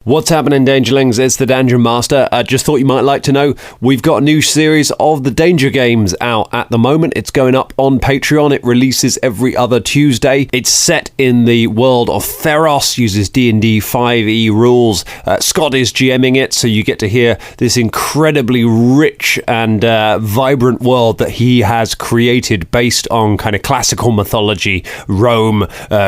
What's happening, Dangerlings? It's the Danger Master. Just thought you might like to know, we've got a new series of the Danger Games out at the moment. It's going up on Patreon. It releases every other Tuesday. It's set in the world of Theros, uses D&D 5e rules. Scott is GMing it, so you get to hear this incredibly rich and vibrant world that he has created based on kind of classical mythology, Rome,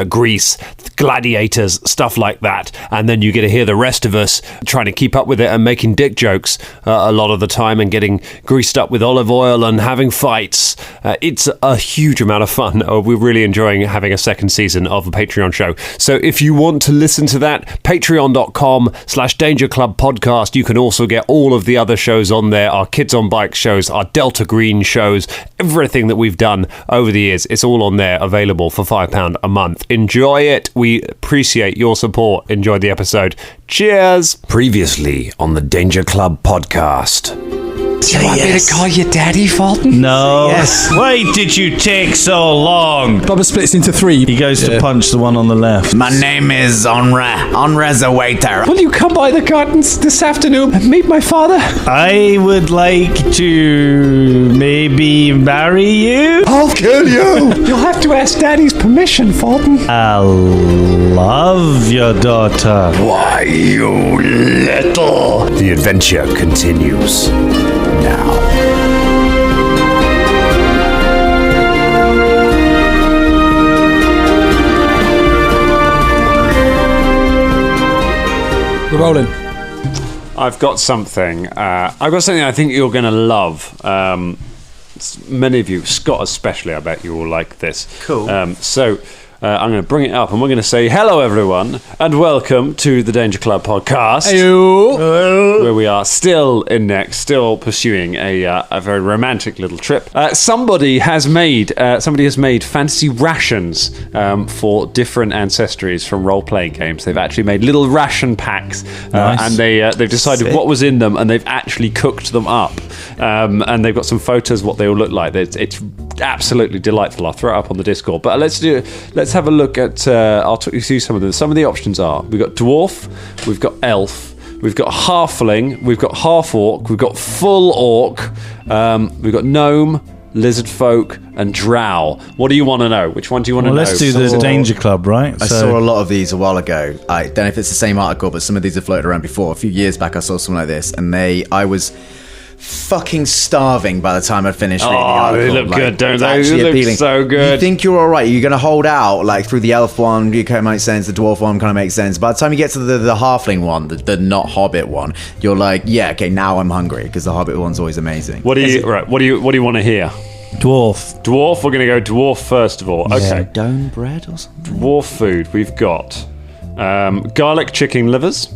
Greece, gladiators, stuff like that. And then you get to hear the rest of us trying to keep up with it and making dick jokes a lot of the time and getting greased up with olive oil and having fights. It's a huge amount of fun. We're really enjoying having a second season of a Patreon show. So if you want to listen to that, patreon.com/Danger Club Podcast. You can also get all of the other shows on there, our Kids on Bike shows, our Delta Green shows, everything that we've done over the years. It's all on there, available for £5 a month. Enjoy it. We appreciate your support. Enjoy the episode. Cheers! Previously on the Danger Club Podcast. Do you want me to call you Daddy, Folton? No. Yes. Why did you take so long? Bubba splits into three. He goes to punch the one on the left. My name is Henri. Henri's a waiter. Will you come by the gardens this afternoon and meet my father? I would like to maybe marry you. I'll kill you. You'll have to ask Daddy's permission, Folton. I'll love your daughter. Why, you little... The adventure continues now. We're rolling. I've got something. I think you're going to love. Many of you, Scott especially, I bet you will like this. Cool. I'm going to bring it up and we're going to say hello, everyone, and welcome to the Danger Club Podcast. Hello. Where we are still pursuing a very romantic little trip. Somebody has made fantasy rations for different ancestries from role-playing games. They've actually made little ration packs, Nice. and they've decided what was in them, and they've actually cooked them up. And they've got some photos of what they will look like. It's absolutely delightful. I'll throw it up on the Discord. But let's have a look at. I'll talk you through some of them. Some of the options are: we've got dwarf, we've got elf, we've got halfling, we've got half orc, we've got full orc, we've got gnome, lizard folk, and drow. What do you want to know? Which one do you want to know? Let's do the Danger Club, right? I saw a lot of these a while ago. I don't know if it's the same article, but some of these have floated around before. A few years back, I saw something like this, and I was fucking starving by the time I finished reading the article. They look good, don't they? Actually They look appealing. so good. You think you're all right. You're going to hold out like through the elf one. You kind of makes sense. The dwarf one kind of makes sense. By the time you get to the halfling one, the not hobbit one, you're like, yeah, okay, now I'm hungry because the hobbit one's always amazing. What do you want to hear? Dwarf. Dwarf. We're going to go dwarf first of all. Okay. Stone bread or something? Dwarf food. We've got garlic chicken livers,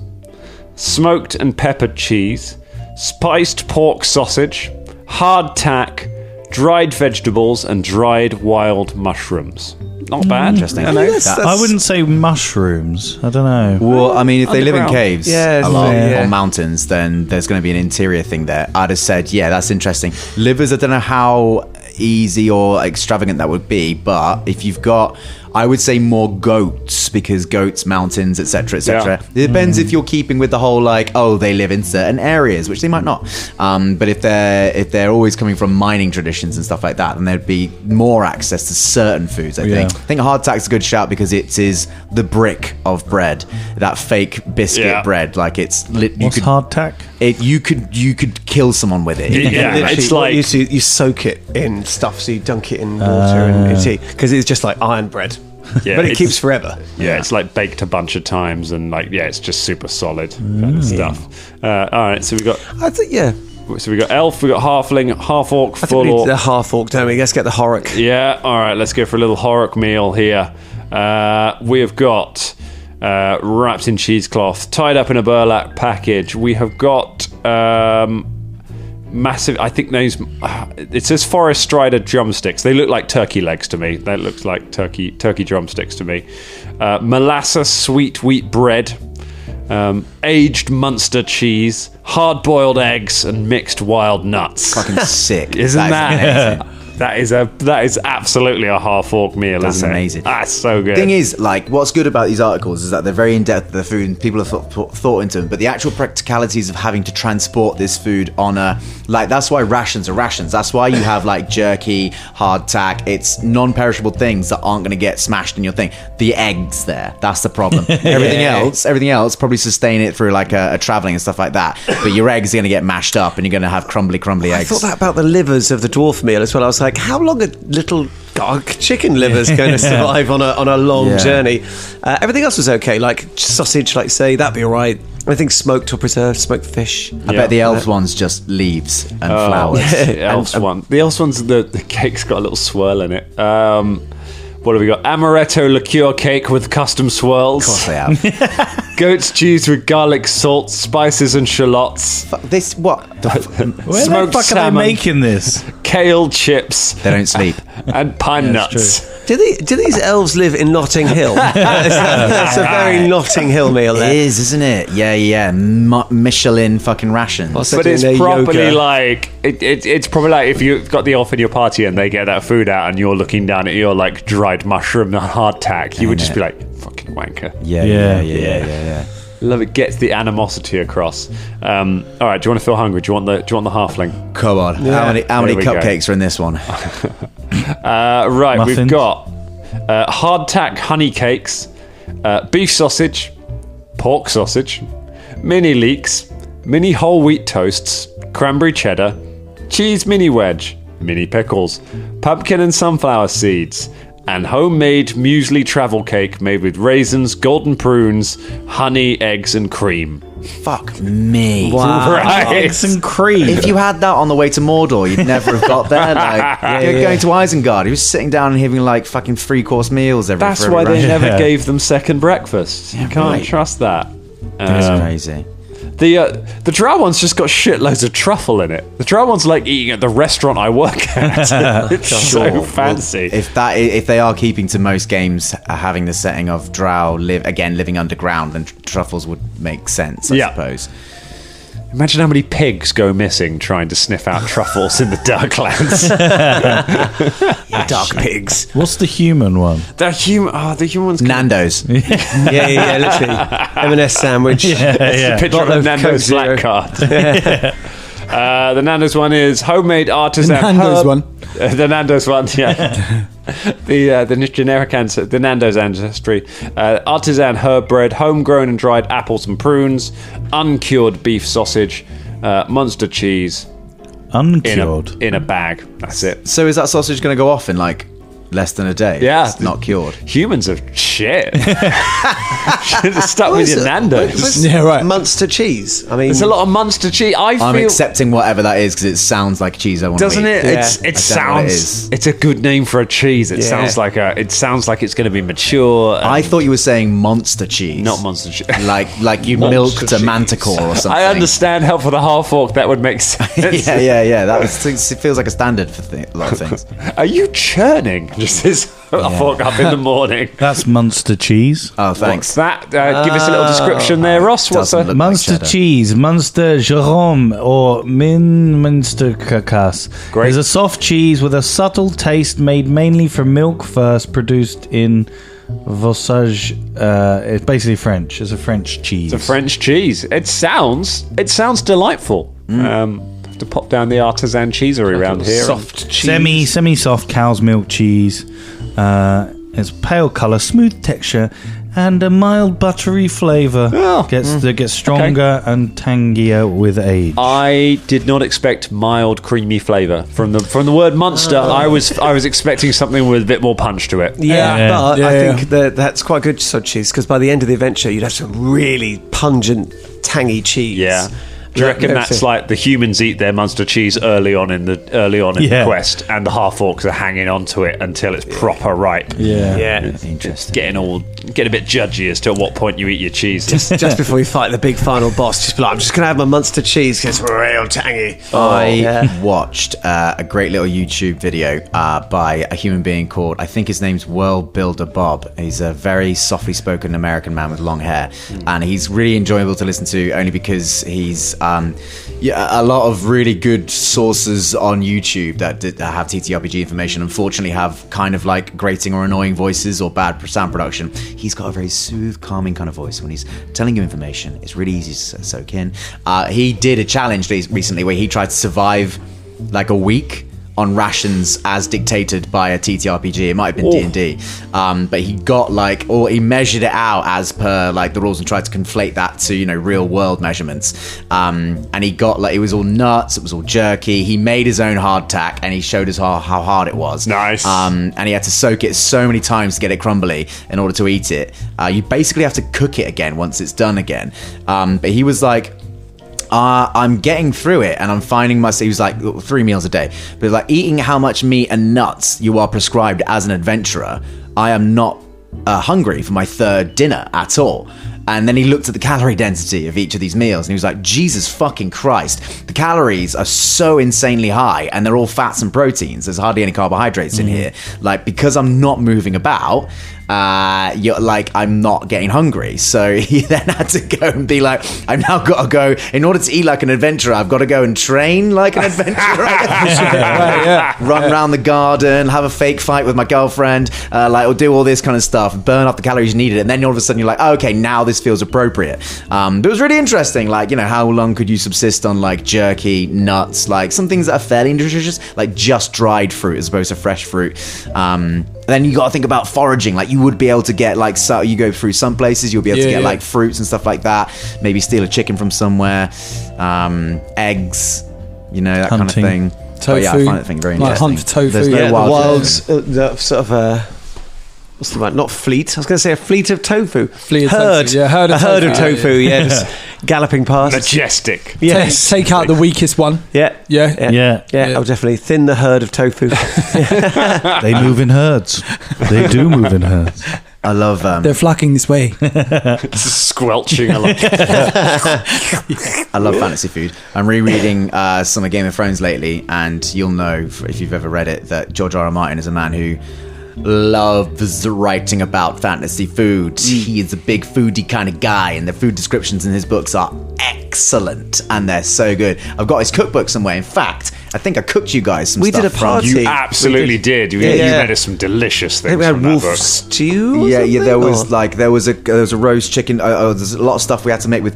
smoked and peppered cheese, spiced pork sausage, hardtack, dried vegetables, and dried wild mushrooms. Not bad. Interesting. I wouldn't say mushrooms. I don't know. Well, I mean, if they live in Underground. caves Yeah, a lot, yeah. or mountains, then there's going to be an interior thing there. I'd have said, yeah, that's interesting. Livers, I don't know how easy or extravagant that would be, but if you've got, I would say more goats, because goats, mountains, etc., etc. Yeah. It depends if you're keeping with the whole like, oh, they live in certain areas, which they might not. But if they're always coming from mining traditions and stuff like that, then there'd be more access to certain foods. I think hardtack's a good shout because it is the brick of bread, that fake biscuit bread. Like it's What's hardtack? You could kill someone with it. Yeah, it's like you soak it in stuff, so you dunk it in water and because it's just like iron bread. Yeah, but it it's- keeps forever. Yeah, it's like baked a bunch of times, and like it's just super solid kind of stuff. All right, so we got elf, we got halfling, half orc, I think full we need orc. the half orc, don't we? Let's get the horror. Yeah, all right, let's go for a little horror meal here. We have got wrapped in cheesecloth, tied up in a burlap package. We have got massive, I think those, it says forest strider drumsticks. They look like turkey legs to me. That looks like turkey drumsticks to me. Molasses sweet wheat bread, aged Munster cheese, hard-boiled eggs, and mixed wild nuts. Fucking sick. Isn't that? That is absolutely a half-orc meal, That's isn't it? amazing. That's so good. Thing is, like, what's good about these articles is that they're very in depth with the food and people have thought into them. But the actual practicalities of having to transport this food on that's why rations are rations. That's why you have like jerky, hardtack. It's non-perishable things that aren't going to get smashed in your thing. The eggs there, that's the problem. Everything else probably sustain it through like a traveling and stuff like that. But your eggs are going to get mashed up and you're going to have crumbly I eggs. thought that about the livers of the dwarf meal as well. I was like, how long are little chicken livers going to survive on a long journey? Everything else was okay, like sausage, like say, that'd be all right. I think smoked or preserved, smoked fish. I bet the elves one's just leaves and flowers. The elves one's the cake's got a little swirl in it. What have we got? Amaretto liqueur cake with custom swirls. Of course they have. Goat's cheese with garlic, salt, spices, and shallots. This what? Where Smoked the fuck are salmon. they making this? Kale chips. They don't sleep. And pine nuts. Do these elves live in Notting Hill? That's a very Notting Hill meal It there. is, isn't it? Yeah. Michelin fucking rations. But it's probably like it's probably like if you've got the elf in your party and they get that food out and you're looking down at your like dried mushroom and hardtack, you would just be like, fucking wanker. Yeah. Love it. Gets the animosity across. All right, do you want to feel hungry? Do you want the halfling? Come on. How many There we go. cupcakes are in this one? Right, Muffins. we've got hardtack honey cakes, beef sausage, pork sausage, mini leeks, mini whole wheat toasts, cranberry cheddar, cheese mini wedge, mini pickles, pumpkin and sunflower seeds, and homemade muesli travel cake made with raisins, golden prunes, honey, eggs, and cream. Fuck me. Wow. Right. Eggs and cream. If you had that on the way to Mordor, you'd never have got there. Like, going to Isengard, he was sitting down and having like fucking 3-course meals every. That's for every why they ration. never gave them second breakfast. You can't right. trust that. That's crazy. The drow one's just got shitloads of truffle in it. The drow one's like eating at the restaurant I work at. It's so fancy. Well, if they are keeping to most games having the setting of drow living underground, then truffles would make sense, I suppose. Imagine how many pigs go missing trying to sniff out truffles in the Darklands. Dark pigs. What's the human one? the human one's Nando's. Yeah, literally. M&S sandwich. Yeah. picture of Bottle of Nando's Coke black card. The Nando's one is homemade artisan Nando's herb. one. The Nando's one, yeah. the generic answer, the Nando's ancestry. Artisan herb bread, homegrown and dried apples and prunes, uncured beef sausage, Munster cheese Uncured. in a bag. That's it. So is that sausage going to go off in like less than a day? Yeah. It's not cured. Humans are shit. Should have stuck with your Nando's. Yeah, right. Munster cheese. I mean, There's a lot of Munster cheese. I'm accepting whatever that is because it sounds like cheese I want Doesn't to it? eat. It I don't know what it sounds. is. It's a good name for a cheese. It sounds like it's going to be mature. I thought you were saying monster cheese. Not monster cheese. Like you milked a manticore or something. I understand how for the half orc that would make sense. Yeah. It feels like a standard for a lot of things. Are you churning? Just this half orc up in the morning. That's Munster cheese. Oh, What's thanks. that? Give us a little description there, Ross. What's Doesn't that? look like Munster cheddar. cheese, Munster Jerome, or Minster Carcass. Great. Is a soft cheese with a subtle taste made mainly from milk first produced in Vosage. It's basically French. It's a French cheese. It's a French cheese. It sounds delightful. Have to pop down the artisan cheesery around here. soft cheese. Semi-soft cow's milk cheese. It's pale colour, smooth texture, and a mild buttery flavour. Gets stronger and tangier with age. I did not expect mild, creamy flavour from the word Munster. I was expecting something with a bit more punch to it. Yeah, but Yeah, I yeah. think that's quite good soft cheese because by the end of the adventure, you'd have some really pungent, tangy cheese. Yeah. Do you reckon that's like the humans eat their Munster cheese early on in the quest, and the half orcs are hanging on to it until it's proper ripe? Yeah. Interesting. Getting a bit judgy as to at what point you eat your cheese. Just before you fight the big final boss, just be like, I'm just going to have my Munster cheese because it's real tangy. I watched a great little YouTube video by a human being called, I think his name's World Builder Bob. He's a very softly spoken American man with long hair, and he's really enjoyable to listen to only because he's Yeah, a lot of really good sources on YouTube that have TTRPG information unfortunately have kind of like grating or annoying voices or bad sound production. He's got a very soothed, calming kind of voice when he's telling you information. It's really easy to soak in. He did a challenge recently where he tried to survive like a week on rations as dictated by a TTRPG. It might have been D&D. But he got he measured it out as per like the rules and tried to conflate that to, real world measurements. And he got it was all nuts, it was all jerky. He made his own hardtack and he showed us how hard it was. Nice. And he had to soak it so many times to get it crumbly in order to eat it. You basically have to cook it again once it's done again. But he was like, I'm getting through it and I'm finding myself, he was like 3 meals a day, but like eating how much meat and nuts you are prescribed as an adventurer, I am not hungry for my third dinner at all. And then he looked at the calorie density of each of these meals and he was like, Jesus fucking Christ, the calories are so insanely high and they're all fats and proteins. There's hardly any carbohydrates in here. Like, because I'm not moving about, I'm not getting hungry. So he then had to go and be like, I've now got to go, in order to eat like an adventurer, I've got to go and train like an adventurer. Run around the garden, have a fake fight with my girlfriend, or do all this kind of stuff, burn off the calories needed. And then all of a sudden you're like, oh, okay, now this feels appropriate. But it was really interesting. Like, how long could you subsist on like jerky, nuts, like some things that are fairly nutritious, like just dried fruit as opposed to fresh fruit. Then you got to think about foraging. Like you would be able to get you go through some places, you'll be able to get like fruits and stuff like that. Maybe steal a chicken from somewhere, eggs, that kind of thing. Tofu. But yeah, I find that thing very interesting. Hunt for tofu. There's no wilds, what's the word? Not fleet. I was going to say a fleet of tofu. Herd. Herd of tofu. Just galloping past. Majestic. Yes. Take out the weakest one. Yeah. I'll definitely thin the herd of tofu. They move in herds. They do move in herds. I love they're flocking this way. Squelching along. I love fantasy food. I'm rereading some of Game of Thrones lately, and you'll know if you've ever read it that George R.R. Martin is a man who loves writing about fantasy food. He is a big foodie kind of guy, and the food descriptions in his books are excellent, and they're so good. I've got his cookbook somewhere. In fact, I think I cooked you guys some stuff. We did a party. You absolutely did. You made us some delicious things. I think we had from that wolf book. stew. There was a roast chicken. There's a lot of stuff we had to make with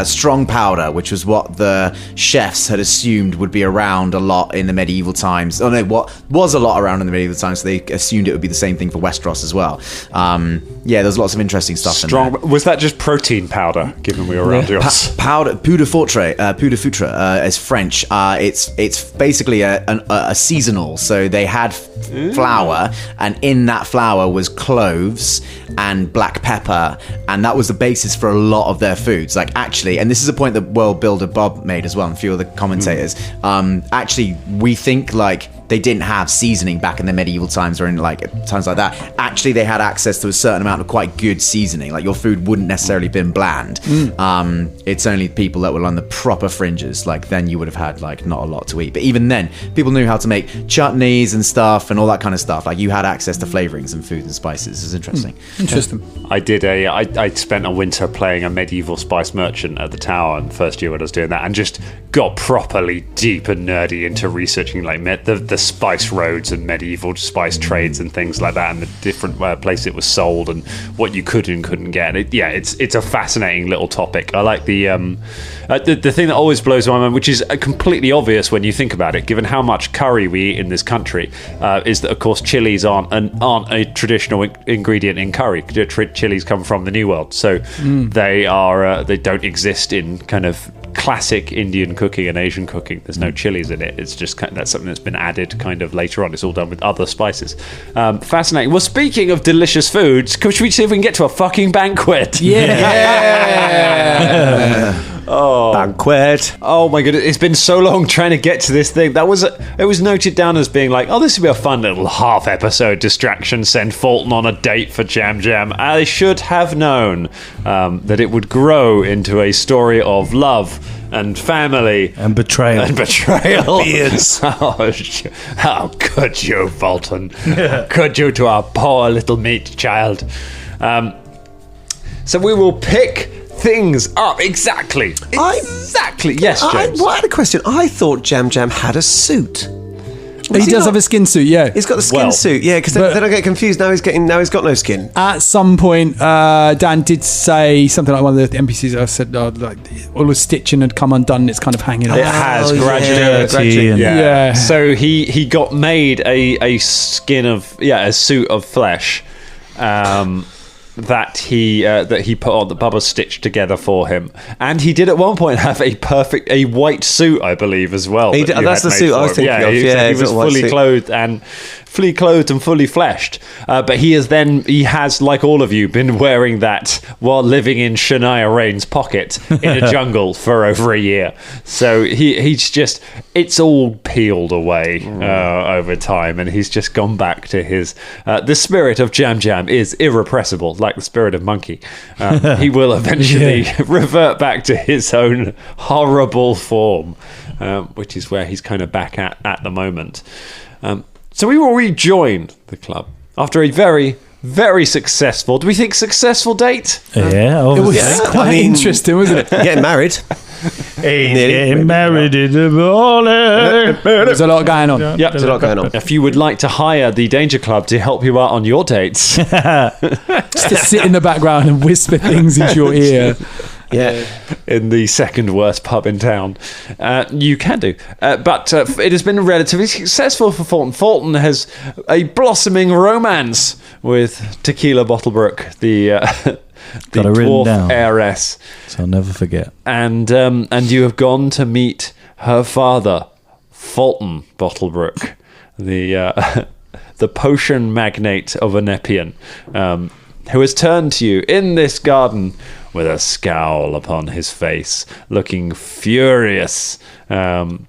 strong powder, which was what the chefs had assumed would be around a lot in the medieval times. Oh no, what was a lot around in the medieval times, so they assumed it would be the same thing for Westeros as well. There's lots of interesting stuff in there. Was that just protein powder, given we were around yours? Powder, poudre foutre is French. It's basically a seasonal. So they had flour, and in that flour was cloves and black pepper, and that was the basis for a lot of their foods. Like actually, and this is a point that World Builder Bob made as well, and a few of the commentators. Actually, we think like they didn't have seasoning back in the medieval times or in like times like that. Actually, they had access to a certain amount of quite good seasoning. Like your food wouldn't necessarily been bland. It's only people that were on the proper fringes. Like then you would have had like not a lot to eat. But even then, people knew how to make chutneys and stuff and all that kind of stuff. Like you had access to flavorings and food and spices. It's interesting. Interesting. I spent a winter playing a medieval spice merchant at the Tower in the first year when I was doing that, and just got properly deep and nerdy into researching like the spice roads and medieval spice trades and things like that, and the different places it was sold and what you could and couldn't get. And it's a fascinating little topic. I like the thing that always blows my mind, which is completely obvious when you think about it, given how much curry we eat in this country, is that of course chilies aren't a traditional ingredient in curry. Chilies come from the New World, so they don't exist in kind of classic Indian cooking and Asian cooking. There's no chilies in it. It's just that's something that's been added kind of later on. It's all done with other spices. Fascinating. Well, speaking of delicious foods, should we see if we can get to a fucking banquet? Oh, banquet. Oh my goodness, it's been so long trying to get to this thing. It was noted down as being like, oh, this would be a fun little half episode distraction, send Folton on a date for Jam Jam. I should have known that it would grow into a story of love and family and betrayal. Beards. How could you, Folton? How could you to our poor little meat child? So we will pick things up. Exactly. Exactly. Yes, James. I had a question. I thought Jam Jam had a suit. He does have a skin suit, yeah. He's got the skin suit, yeah. Because then I get confused. Now he's got no skin. At some point, Dan did say something like one of the NPCs. I said, like all the stitching had come undone. And it's kind of hanging on. It has gradually. Yeah. So he got made a suit of flesh. That he put on, that Bubba stitched together for him, and he did at one point have a white suit, I believe, as well. That's the suit I was thinking of. He was fully clothed and fully fleshed. But he has, like all of you, been wearing that while living in Shania Rain's pocket in a jungle for over a year. So he's just, it's all peeled away over time, and he's just gone back to his. The spirit of Jam Jam is irrepressible, like the spirit of Monkey. He will eventually revert back to his own horrible form, which is where he's kind of back at the moment. So we will rejoin the club after a very, very successful, do we think successful date? Yeah, It was obviously. quite interesting, wasn't it? Getting married. Getting married in the morning. There's a lot going on. Yep. There's a lot going on. If you would like to hire the Danger Club to help you out on your dates, Just to sit in the background and whisper things into your ear. Yeah. in the second worst pub in town, you can do. But it has been relatively successful for Folton. Folton has a blossoming romance with Tequila Bottlebrook, the Got it written dwarf down. heiress. So I'll never forget. And you have gone to meet her father, Folton Bottlebrook, the potion magnate of Anepian, who has turned to you in this garden with a scowl upon his face, looking furious, and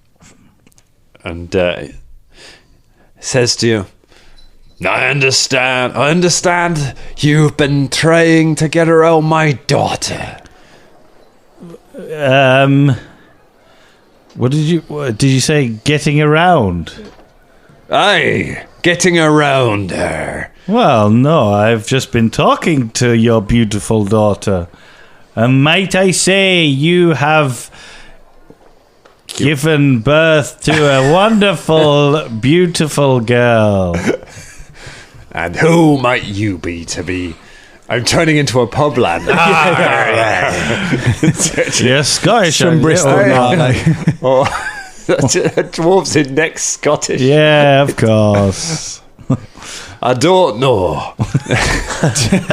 says to you, I understand you've been trying to get around my daughter. What did you say? Getting around? Aye, getting around her. Well, no, I've just been talking to your beautiful daughter. And might I say, you have given birth to a wonderful, beautiful girl. And who might you be to be? I'm turning into a pub lad. You're Scottish, From aren't you? Bristol. Oh, Dwarves in next Scottish. yeah, of course. I don't know.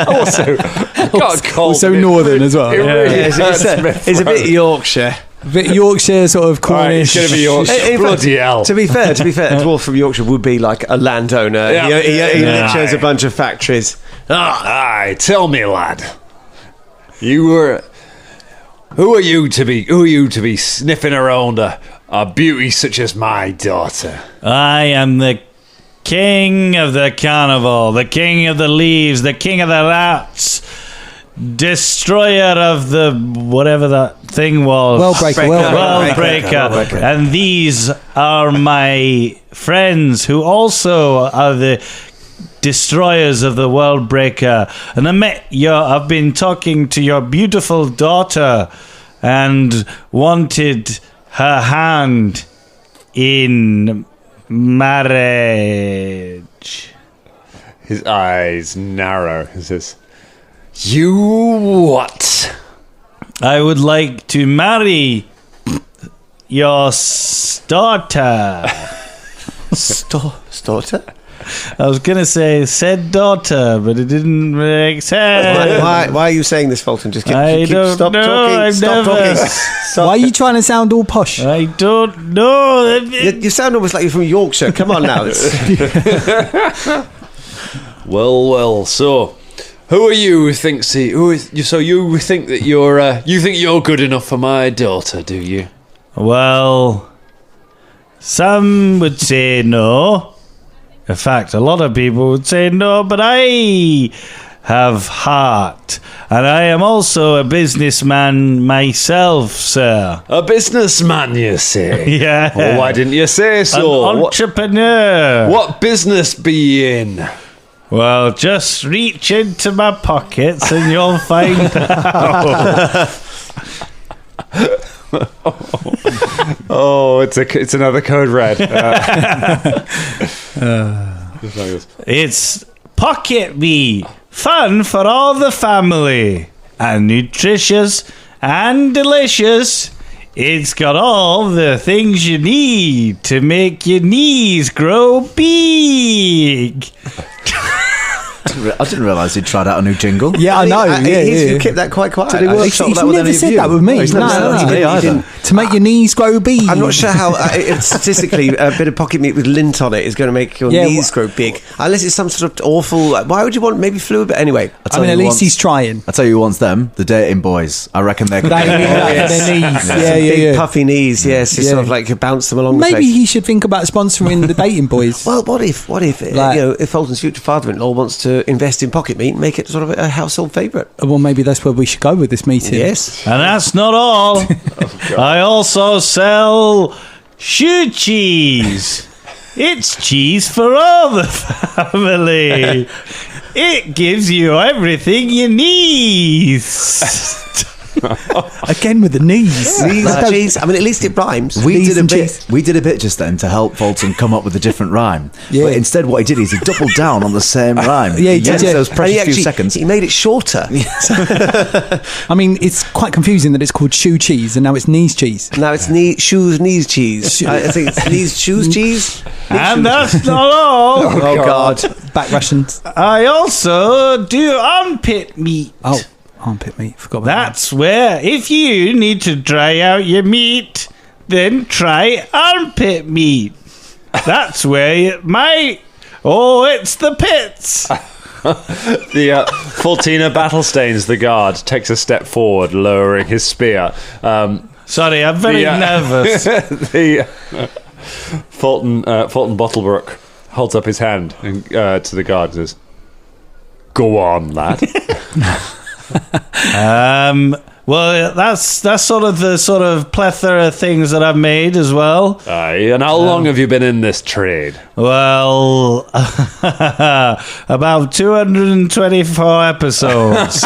Also, got cold. Also northern as well. It really hurts my It's a bit throat. Yorkshire. A bit Yorkshire, sort of All right, Cornish. it's going to be Yorkshire. In fact, Bloody hell. To be fair, a dwelf from Yorkshire would be like a landowner. Yeah. He Yeah. owns a bunch of factories. Aye, tell me, lad. Who are you to be sniffing around a beauty such as my daughter? I am the king of the carnival, the king of the leaves, the king of the rats, destroyer of the whatever that thing was. Worldbreaker. And these are my friends who also are the destroyers of the Worldbreaker. And I've been talking to your beautiful daughter and wanted her hand in marriage. His eyes narrow. He says, "You what?" I would like to marry your daughter. Daughter? I was going to say said daughter, but it didn't make sense. Why are you saying this, Folton? Just I don't stop know. talking. I've Stop never- talking. Stop. Why are you trying to sound all posh? I don't know. You sound almost like you're from Yorkshire. Come on now. Well. So, who are you? Who thinks so you think that you're good enough for my daughter? Do you? Well, some would say no. In fact, a lot of people would say no, but I have heart. And I am also a businessman myself, sir. A businessman, you say? Yeah. Well, why didn't you say so? An entrepreneur. What business be you in? Well, just reach into my pockets and you'll find out. Oh, it's another code red. It's Pocket Me. Fun for all the family. And nutritious and delicious. It's got all the things you need to make your knees grow big. I didn't realise he'd tried out a new jingle. Yeah, I know. You kept that quite quiet. Did he work? He's never said that with me. No, he's never said that to me either. To make your knees grow big. I'm not sure how statistically a bit of pocket meat with lint on it is going to make your knees grow big, unless it's some sort of awful. Why would you want maybe fluid? But anyway, I mean, at least he's trying. I tell you who wants them, the dating boys. I reckon they're Their knees. Big puffy knees. Yes, you sort of like bounce them along. Maybe the place. he should think about sponsoring the dating boys. Well, what if if Folton's future father-in-law wants to invest in pocket meat and make it sort of a household favourite? Well, maybe that's where we should go with this meeting. Yes. And that's not all. I also sell shoe cheese. It's cheese for all the family. It gives you everything you need. Again with the knees. Cheese. I mean, at least it rhymes. We did a bit just then to help Folton come up with a different rhyme. Yeah. But instead, what he did is he doubled down on the same rhyme. Yeah, he did. Those precious few seconds. He made it shorter. I mean, it's quite confusing that it's called shoe cheese and now it's knees cheese. Now it's knees cheese. I think it's knees, shoes cheese. And that's not all. Oh, God. Back Russians. I also do armpit meat. Oh, armpit meat. Forgot about that. That's where, if you need to dry out your meat, then try armpit meat. That's where it's the pits. The Fultina Battlestains, the guard, takes a step forward, lowering his spear. Sorry, I'm very nervous. Folton Bottlebrook holds up his hand and, to the guard and says, "Go on, lad." Well, that's sort of the plethora of things that I've made as well. Aye, and how long have you been in this trade? Well, about 224 episodes.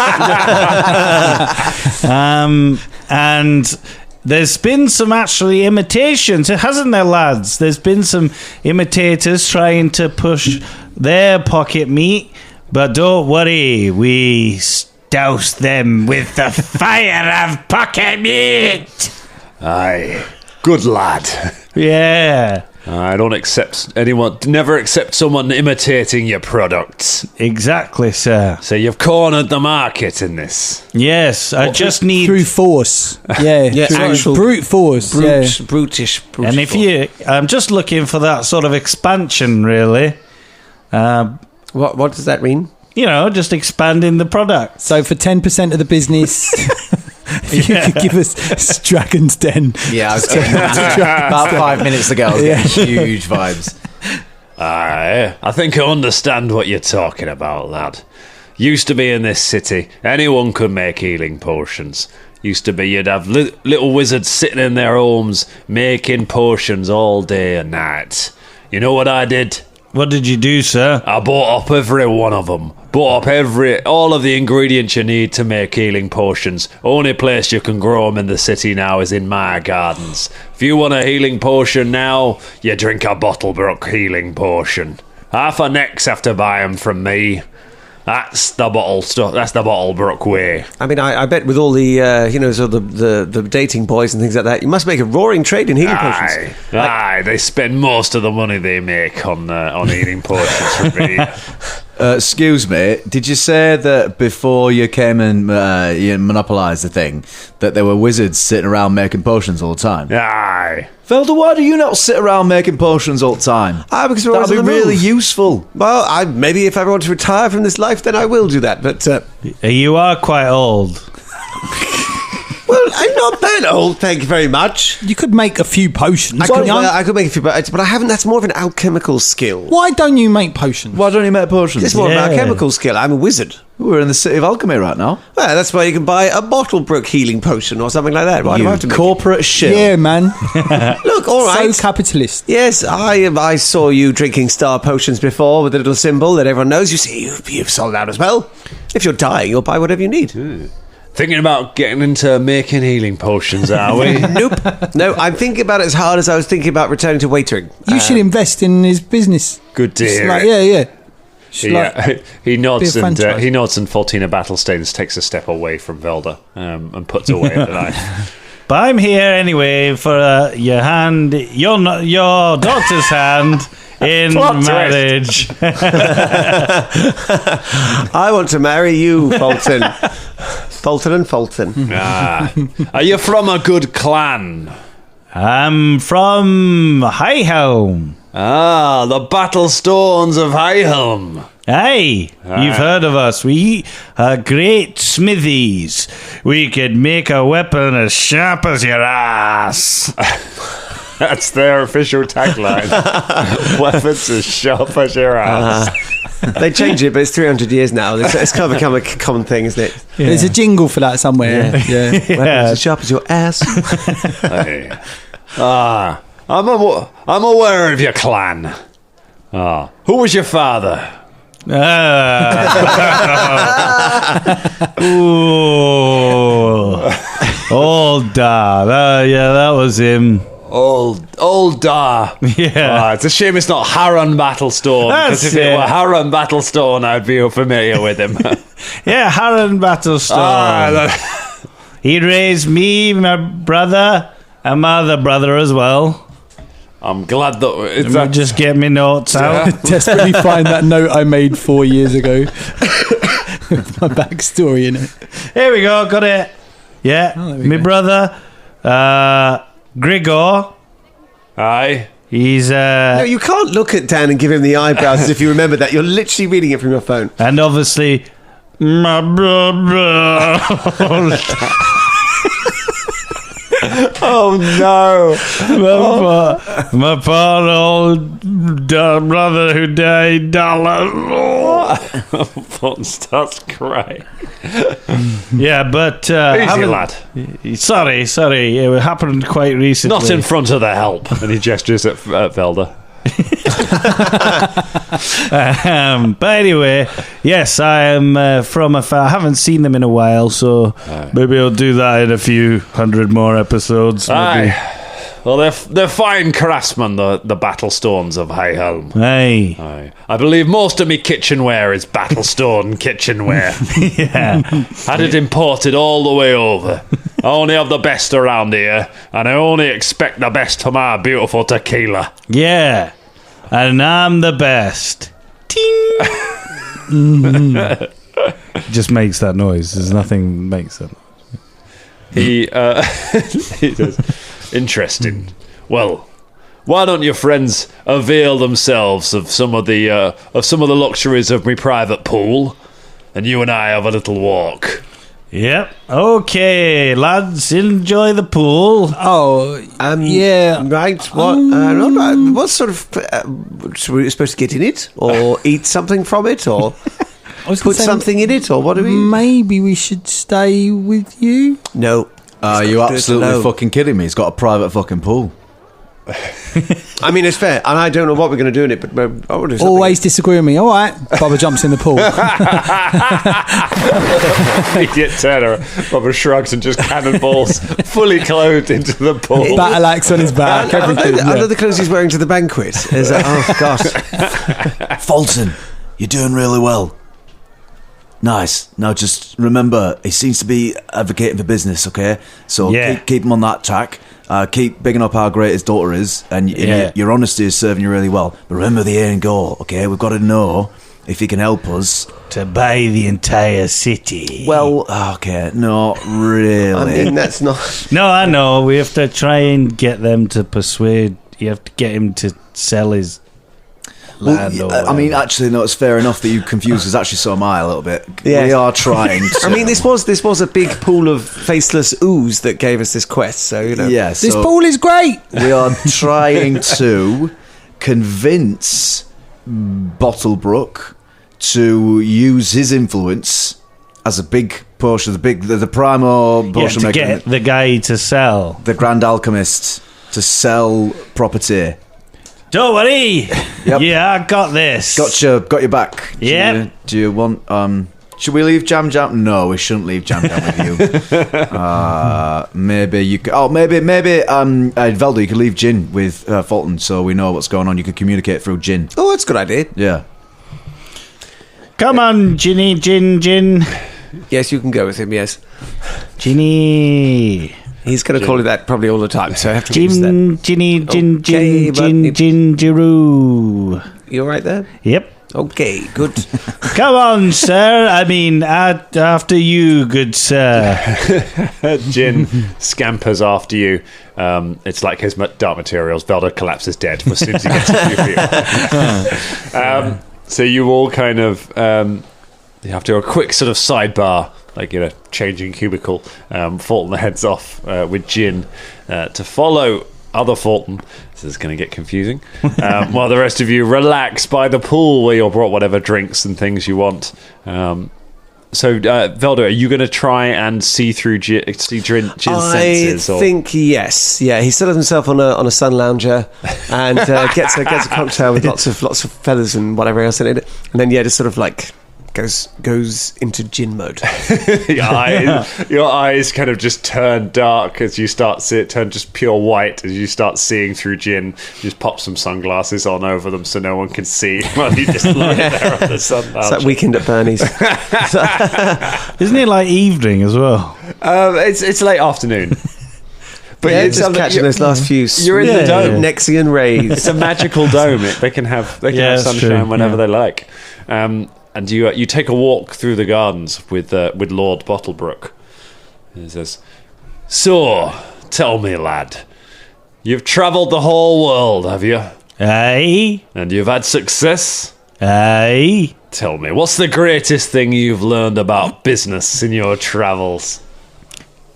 And there's been some actually imitations, hasn't there, lads? There's been some imitators trying to push their pocket meat, but don't worry, we douse them with the fire of pocket meat. Aye, good lad. Yeah. I don't accept never accept someone imitating your products. Exactly, sir. So you've cornered the market in this. Yes, I just need... Through force. Yeah, actual brute force. Brutish. And I'm just looking for that sort of expansion, really. What does that mean? Just expanding the product. So for 10% of the business, if you could give us Dragon's Den. Yeah, I was about 5 minutes ago. I was getting huge vibes. Aye, I think I understand what you're talking about, lad. Used to be in this city, anyone could make healing potions. Used to be you'd have little wizards sitting in their homes making potions all day and night. You know what I did? What did you do, sir? I bought up every one of them. Bought up all of the ingredients you need to make healing potions. Only place you can grow them in the city now is in my gardens. If you want a healing potion now, you drink a Bottlebrook healing potion. Half a necks have to buy them from me. That's the bottle stuff. That's the Bottlebrook way. I mean, I bet with all the the dating boys and things like that, you must make a roaring trade in healing potions. Aye, they spend most of the money they make on healing potions for me. Excuse me, did you say that before you came and you monopolised the thing, that there were wizards sitting around making potions all the time? Aye. Felder, why do you not sit around making potions all the time? Because that'd be really useful. Well, maybe if I want to retire from this life, then I will do that. But you are quite old. Well, I'm not that old, thank you very much. You could make a few potions. I could make a few, but I haven't. That's more of an alchemical skill. Why don't you make potions? Why don't you make potions? It's more of an alchemical skill. I'm a wizard. We're in the city of alchemy right now. Well, that's why you can buy a Bottlebrook healing potion or something like that. Why do I have to make corporate shit. Yeah, man. Look, all right. So capitalist. Yes, I saw you drinking star potions before with a little symbol that everyone knows. You see, you've sold out as well. If you're dying, you'll buy whatever you need. Thinking about getting into making healing potions, are we? Nope. No, I'm thinking about it as hard as I was thinking about returning to waitering. You should invest in his business. Good to It's hear. like, yeah. He nods be a and franchise. he nods, and Foltina Battlestains takes a step away from Velda and puts away the knife. But I'm here anyway for your daughter's hand in Plot twist. marriage. I want to marry you, Folton. Folton and Folton. Are you from a good clan? I'm from Highhelm. The Battlestones of Highhelm. Hey, you've heard of us. We are great smithies. We could make a weapon as sharp as your ass. That's their official tagline. Weapons as sharp as your ass. They change it, but it's 300 years now. It's kind of become a common thing, isn't it? There's a jingle for that somewhere. Yeah. Weapons as sharp as your ass. Hey. I'm aware of your clan. Who was your father? Ooh. Old Da. Yeah, that was him. Old Da. Yeah. It's a shame it's not Harron Battlestone. Because if it were Harron Battlestone, I'd be familiar with him. Yeah, Harron Battlestone. He raised me, my brother, and my other brother as well. I'm glad that Let me just get me notes out. Desperately find that note I made 4 years ago with my backstory in it. Here we go, got it. Yeah, my brother, Grigor. Aye. He's No, you can't look at Dan and give him the eyebrows as if you remember that. You're literally reading it from your phone. and obviously my brother. Oh no! My poor old brother who died. Fulton starts crying. Yeah, but Easy, lad. Sorry, it happened quite recently. Not in front of the help. And he gestures at Velda. But anyway, yes, I am from I haven't seen them in a while, so maybe I'll do that in a few hundred more episodes. Maybe. Aye. Well, they're fine craftsmen, the Battlestones of Highhelm. Hey, Aye. I believe most of me kitchenware is Battlestone kitchenware. yeah, Had it imported all the way over. I only have the best around here, and I only expect the best for my beautiful tequila. yeah, and I'm the best. Ting. Just makes that noise. There's nothing makes that. He does. Interesting. Well, why don't your friends avail themselves of some of the luxuries of my private pool, and you and I have a little walk. Yep. Okay, lads, enjoy the pool. Oh, yeah. Right. What sort of... were you supposed to get in it? Or eat something from it? Or I was gonna put say, something in it? Or what do we... Maybe we should stay with you. No. Are you absolutely fucking kidding me? He's got a private fucking pool. I mean, it's fair. And I don't know what we're going to do in it, but I want to do something. Always disagree with me. All right. Bubba jumps in the pool. Idiot Turner. Robert shrugs and just cannonballs, fully clothed into the pool. Battle axe on his back. Everything. I know the clothes he's wearing to the banquet. Is that, oh, gosh. Fulton, you're doing really well. Nice. Now just remember, he seems to be advocating for business, okay? So Yeah. keep him on that track. Keep bigging up how great his daughter is, and Yeah. your honesty is serving you really well. But remember the end goal, okay? We've got to know if he can help us. To buy the entire city. Well, okay, not really. I mean, that's not... No, I know. We have to try and get them to persuade. You have to get him to sell his land. or I mean, whatever. actually, no, it's fair enough that you confused us. Actually, so am I a little bit. Yeah. We are trying to... I mean, this was a big pool of faceless ooze that gave us this quest, so, you know. Yeah, This so pool is great. we are trying to convince Bottlebrook to use his influence as a big portion, the primal portion to maker, get the guy to sell. the Grand Alchemist, to sell property. Don't worry. Yep. Yeah, I got this. Got your back. Yep. Do you want? Should we leave Jam Jam? No, we shouldn't leave Jam Jam with you. Maybe you could. Oh, maybe. Velda, you could leave Jin with Folton, so we know what's going on. You could communicate through Jin. Oh, that's a good idea. Yeah. Come on, Ginny, Jin. Yes, you can go with him, yes. Ginny. He's going to call you that probably all the time, so I have to get used to that. Ginny, Okay, but Gingeroo. You all right there? Yep. Okay, good. Come on, sir. I mean, after you, good sir. Jin scampers after you. It's like his dark materials. Velda collapses dead as soon as he gets to you. So you all kind of you have to do a quick sort of sidebar, like in a changing cubicle. Fulton heads off with Jin to follow other Fulton. This is going to get confusing. While the rest of you relax by the pool where you're brought whatever drinks and things you want. So, Velda, are you going to try and see through Jin's senses? I think yes. Yeah, he settles himself on a sun lounger and gets a cocktail with lots of feathers and whatever else in it, and then just sort of like goes into Jin mode. Your eyes kind of just turn dark as you turn just pure white as you start seeing through Jin. You just pop some sunglasses on over them so no one can see while you just lie there on the sun. It's like Weekend at Bernie's. Isn't it like evening as well? It's late afternoon. But yeah, it's just catching those last few you're in the dome. Nexian rays. It's a magical dome. They can have sunshine whenever they like. And you take a walk through the gardens with Lord Bottlebrook. And he says, "So, tell me, lad, you've travelled the whole world, have you? Aye. And you've had success? Aye. Tell me, what's the greatest thing you've learned about business in your travels?"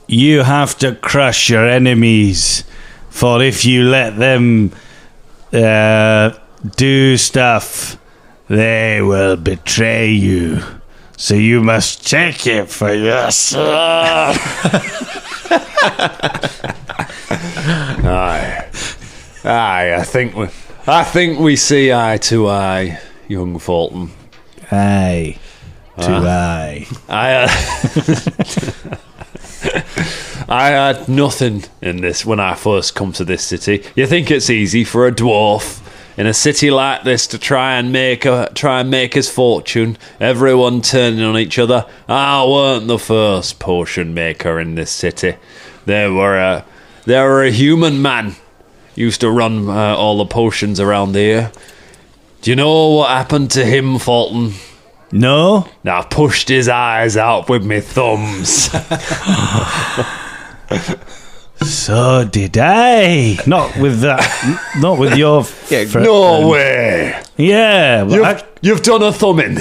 You have to crush your enemies, for if you let them do stuff, they will betray you. So you must check it for yourself. Aye. I think we see eye to eye, young Fulton. Aye. To eye. I had nothing in this when I first come to this city. You think it's easy for a dwarf in a city like this to try and make his fortune, everyone turning on each other? I weren't the first potion maker in this city. There were a human man used to run all the potions around here. Do you know what happened to him, Fulton? No? I pushed his eyes out with my thumbs. So did I. Not with that. Not with your. No way. Yeah. You've done a thumbing.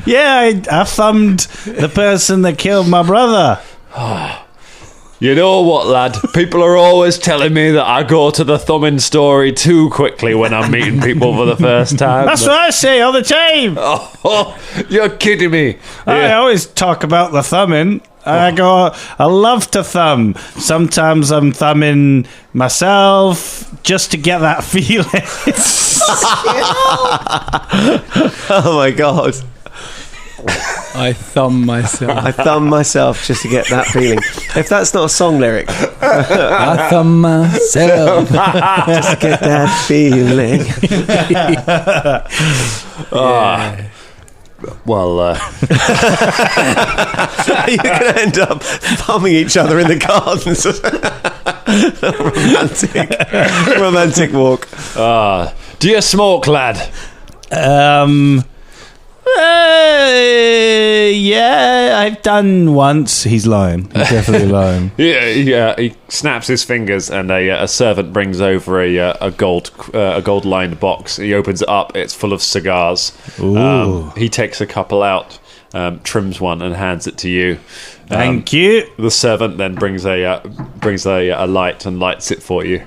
Yeah, I thumbed the person that killed my brother. You know what, lad? People are always telling me that I go to the thumbing story too quickly when I'm meeting people for the first time. That's what I say all the time. Oh, you're kidding me. I always talk about the thumbing. I love to thumb. Sometimes I'm thumbing myself just to get that feeling. Oh my god. I thumb myself. I thumb myself just to get that feeling. If that's not a song lyric. I thumb myself just to get that feeling. Well, you're going to end up thumbing each other in the gardens. romantic walk. Do you smoke, lad? Yeah, I've done once. He's lying. He's definitely lying. Yeah. He snaps his fingers, and a servant brings over a gold lined box. He opens it up. It's full of cigars. He takes a couple out, trims one, and hands it to you. Thank you. The servant then brings a light and lights it for you.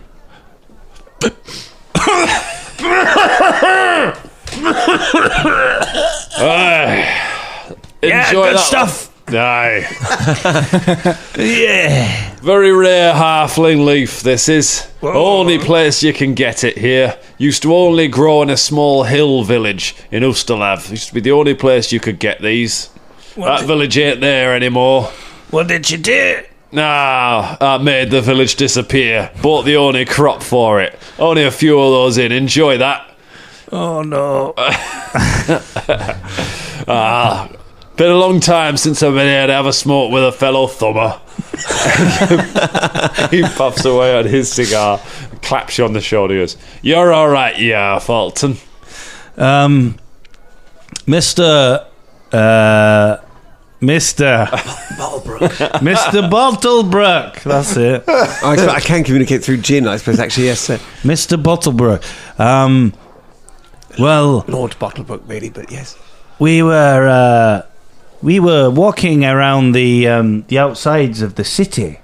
Enjoy good that stuff. Aye. Yeah. Very rare halfling leaf, this is. Only place you can get it here. Used to only grow in a small hill village in Ustalav. Used to be the only place you could get these. That village ain't there anymore. What did you do? Nah, I made the village disappear. Bought the only crop for it. Only a few of those in. Enjoy that. Oh, no. Been a long time since I've been here to have a smoke with a fellow thumber. He puffs away on his cigar, claps you on the shoulder, goes, "You're all right, yeah, Folton." Mr. Bottlebrook. That's it. I can communicate through gin, I suppose, actually, yes, sir. Mr. Bottlebrook. Well, Lord Bottlebrook, really, but yes. we were walking around the outsides of the city.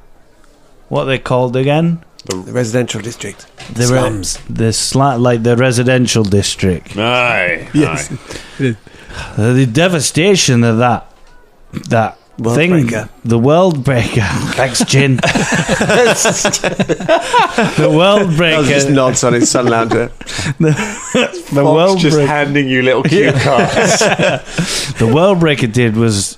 What are they called again? The residential district. The slums. The residential district. Aye. Yes. Aye. The devastation of that World thing, breaker. the world breaker. Thanks, Gin. The world breaker. Just nods on his sun lounger. The world just breaker. handing you little cue cards. The world breaker did was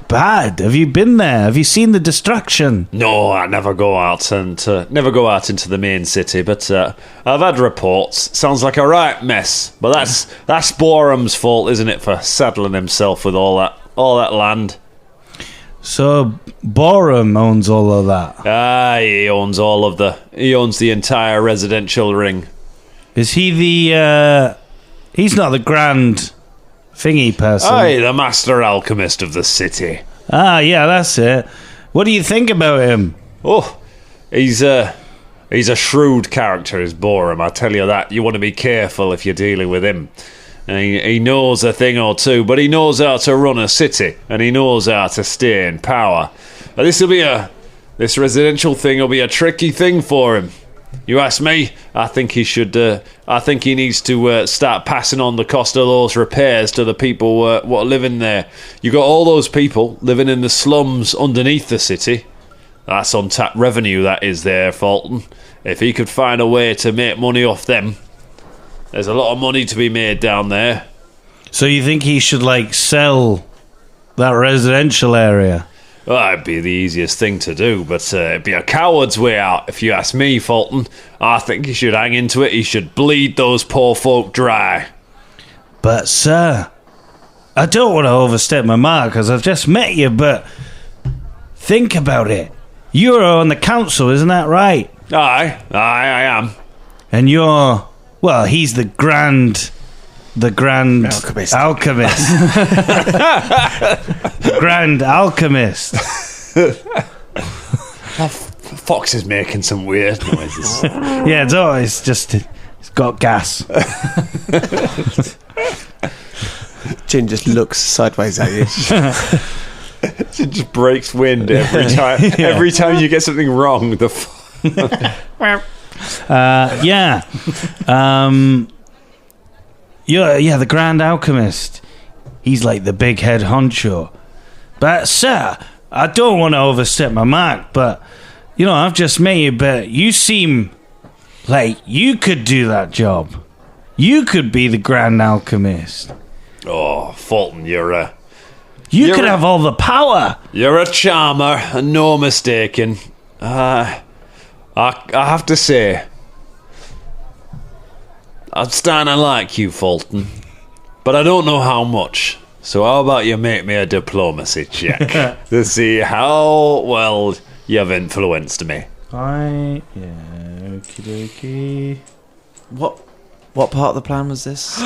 bad. Have you been there? Have you seen the destruction? No, I never go out into the main city, but I've had reports. Sounds like a right mess. But that's Borum's fault, isn't it, for saddling himself with all that land? So Borum owns all of that. He owns he owns the entire residential ring. Is he the he's not the grand thingy person? Aye, the master alchemist of the city. Ah, yeah, that's it. What do you think about him? Oh, he's a shrewd character, is Borum. I tell you that. You want to be careful if you're dealing with him. And he knows a thing or two, but he knows how to run a city, and he knows how to stay in power. This residential thing will be a tricky thing for him. You ask me, I think he should. I think he needs to start passing on the cost of those repairs to the people what are living there. You got all those people living in the slums underneath the city. That's untapped revenue that is there, Folton. If he could find a way to make money off them, there's a lot of money to be made down there. So you think he should sell that residential area? Well, it'd be the easiest thing to do, but it'd be a coward's way out, if you ask me, Folton. I think he should hang into it. He should bleed those poor folk dry. But, sir, I don't want to overstep my mark because I've just met you, but think about it. You're on the council, isn't that right? Aye, I am. And you're... Well, he's the grand alchemist. The grand alchemist. Fox is making some weird noises. Yeah, it's just it's got gas. Gin just looks sideways at you. It just breaks wind every time. Yeah. Every time you get something wrong, the the grand alchemist. He's like the big head honcho. But, sir, I don't want to overstep my mark, but, I've just met you, but you seem like you could do that job. You could be the grand alchemist. Oh, Folton, you could have all the power. You're a charmer, and no mistaking. I have to say, I'm starting to like you, Folton, but I don't know how much. So how about you make me a diplomacy check to see how well you've influenced me? Okie dokie. What part of the plan was this?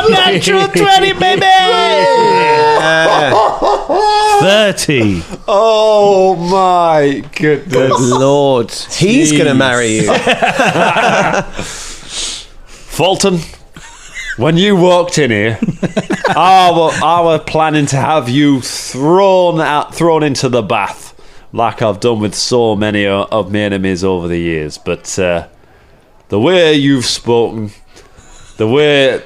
Natural 20, baby! 30. Oh my goodness. Good Lord. He's going to marry you. Fulton, when you walked in here, I was planning to have you thrown into the bath, like I've done with so many of my enemies over the years. But the way you've spoken, the way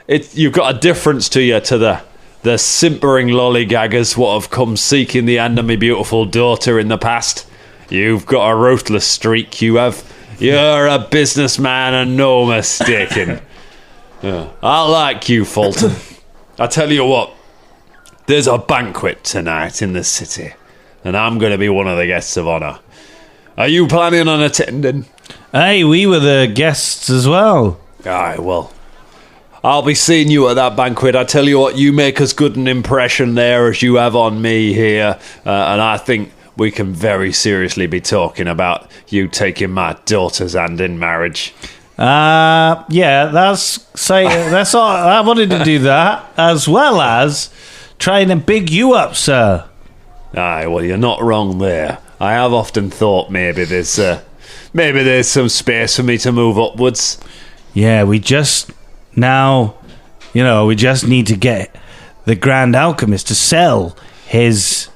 you've got a difference to you to the simpering lollygaggers what have come seeking the hand of my beautiful daughter in the past. You've got a ruthless streak, you have. You're a businessman and no mistaking. I like you, Folton. I tell you what, there's a banquet tonight in the city, and I'm going to be one of the guests of honour. Are you planning on attending? Hey, we were the guests as well. Aye, well, I'll be seeing you at that banquet. I tell you what, you make as good an impression there as you have on me here, and I think we can very seriously be talking about you taking my daughter's hand in marriage. Yeah, that's all. I wanted to do that, as well as trying to big you up, sir. Aye, well, you're not wrong there. I have often thought maybe there's some space for me to move upwards. Yeah, we just need to get the Grand Alchemist to sell his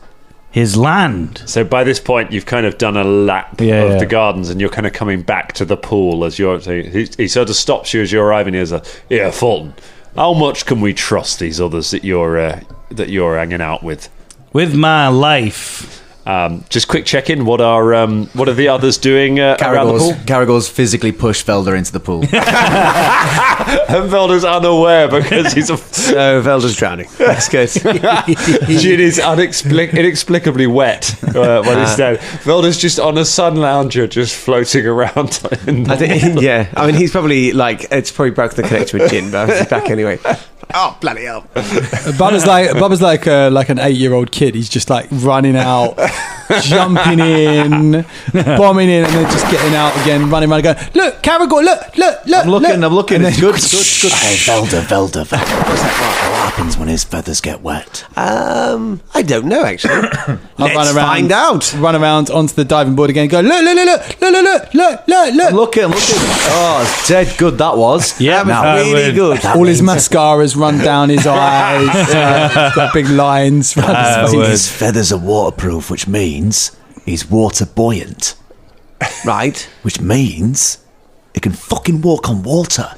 land. So by this point, you've kind of done a lap of the gardens, and you're kind of coming back to the pool as you're. He sort of stops you as you're arriving. He's like, "Yeah, Folton, how much can we trust these others that you're hanging out with?" With my life. Just quick check-in. What are the others doing around the pool? Caragor's physically pushed Velda into the pool. And Velda's unaware because he's So Velda's drowning. That's good. Jin is inexplicably wet when he's dead. Velda's just on a sun lounger, just floating around. I think, yeah. I mean, he's probably it's probably broken the connection with Jin, but he's back anyway. Oh, bloody hell. Bubba's like an 8-year-old kid. He's just like running out, jumping in, bombing in, and then just getting out again, running around, going, "Look, Caragor, look. I'm looking. It's good. Hey, Velda. What happens when his feathers get wet? I don't know, actually. Let's find out. Run around onto the diving board again, go, look. I'm looking. Oh, it's dead good that was. Yeah, that was really good. All his mascara's run down his eyes. He's got big lines around his face. His feathers are waterproof, which means he's water buoyant. Right. Which means he can fucking walk on water.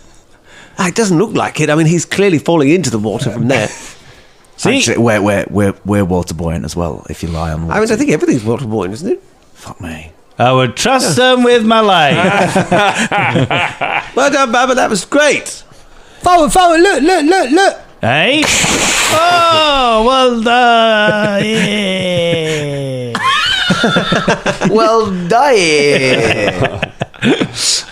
It doesn't look like it. I mean, he's clearly falling into the water from there. See? Actually, we're water buoyant as well, if you lie on water. I mean, I think everything's water buoyant, isn't it? Fuck me. I would trust them with my life. Well done, Baba. That was great. Forward, look. Hey? Oh, well done. Yeah. Well done.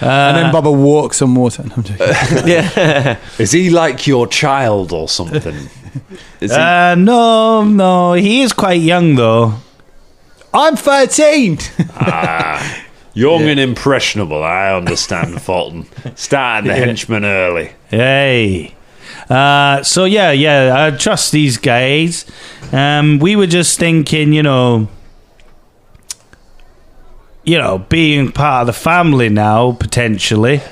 And then Bubba walks on water. No, I'm joking. Yeah. Is he like your child or something? No, he is quite young though. I'm 13. Young and impressionable, I understand, Folton. Starting the henchman early. Hey. So I trust these guys. We were just thinking, being part of the family now, potentially,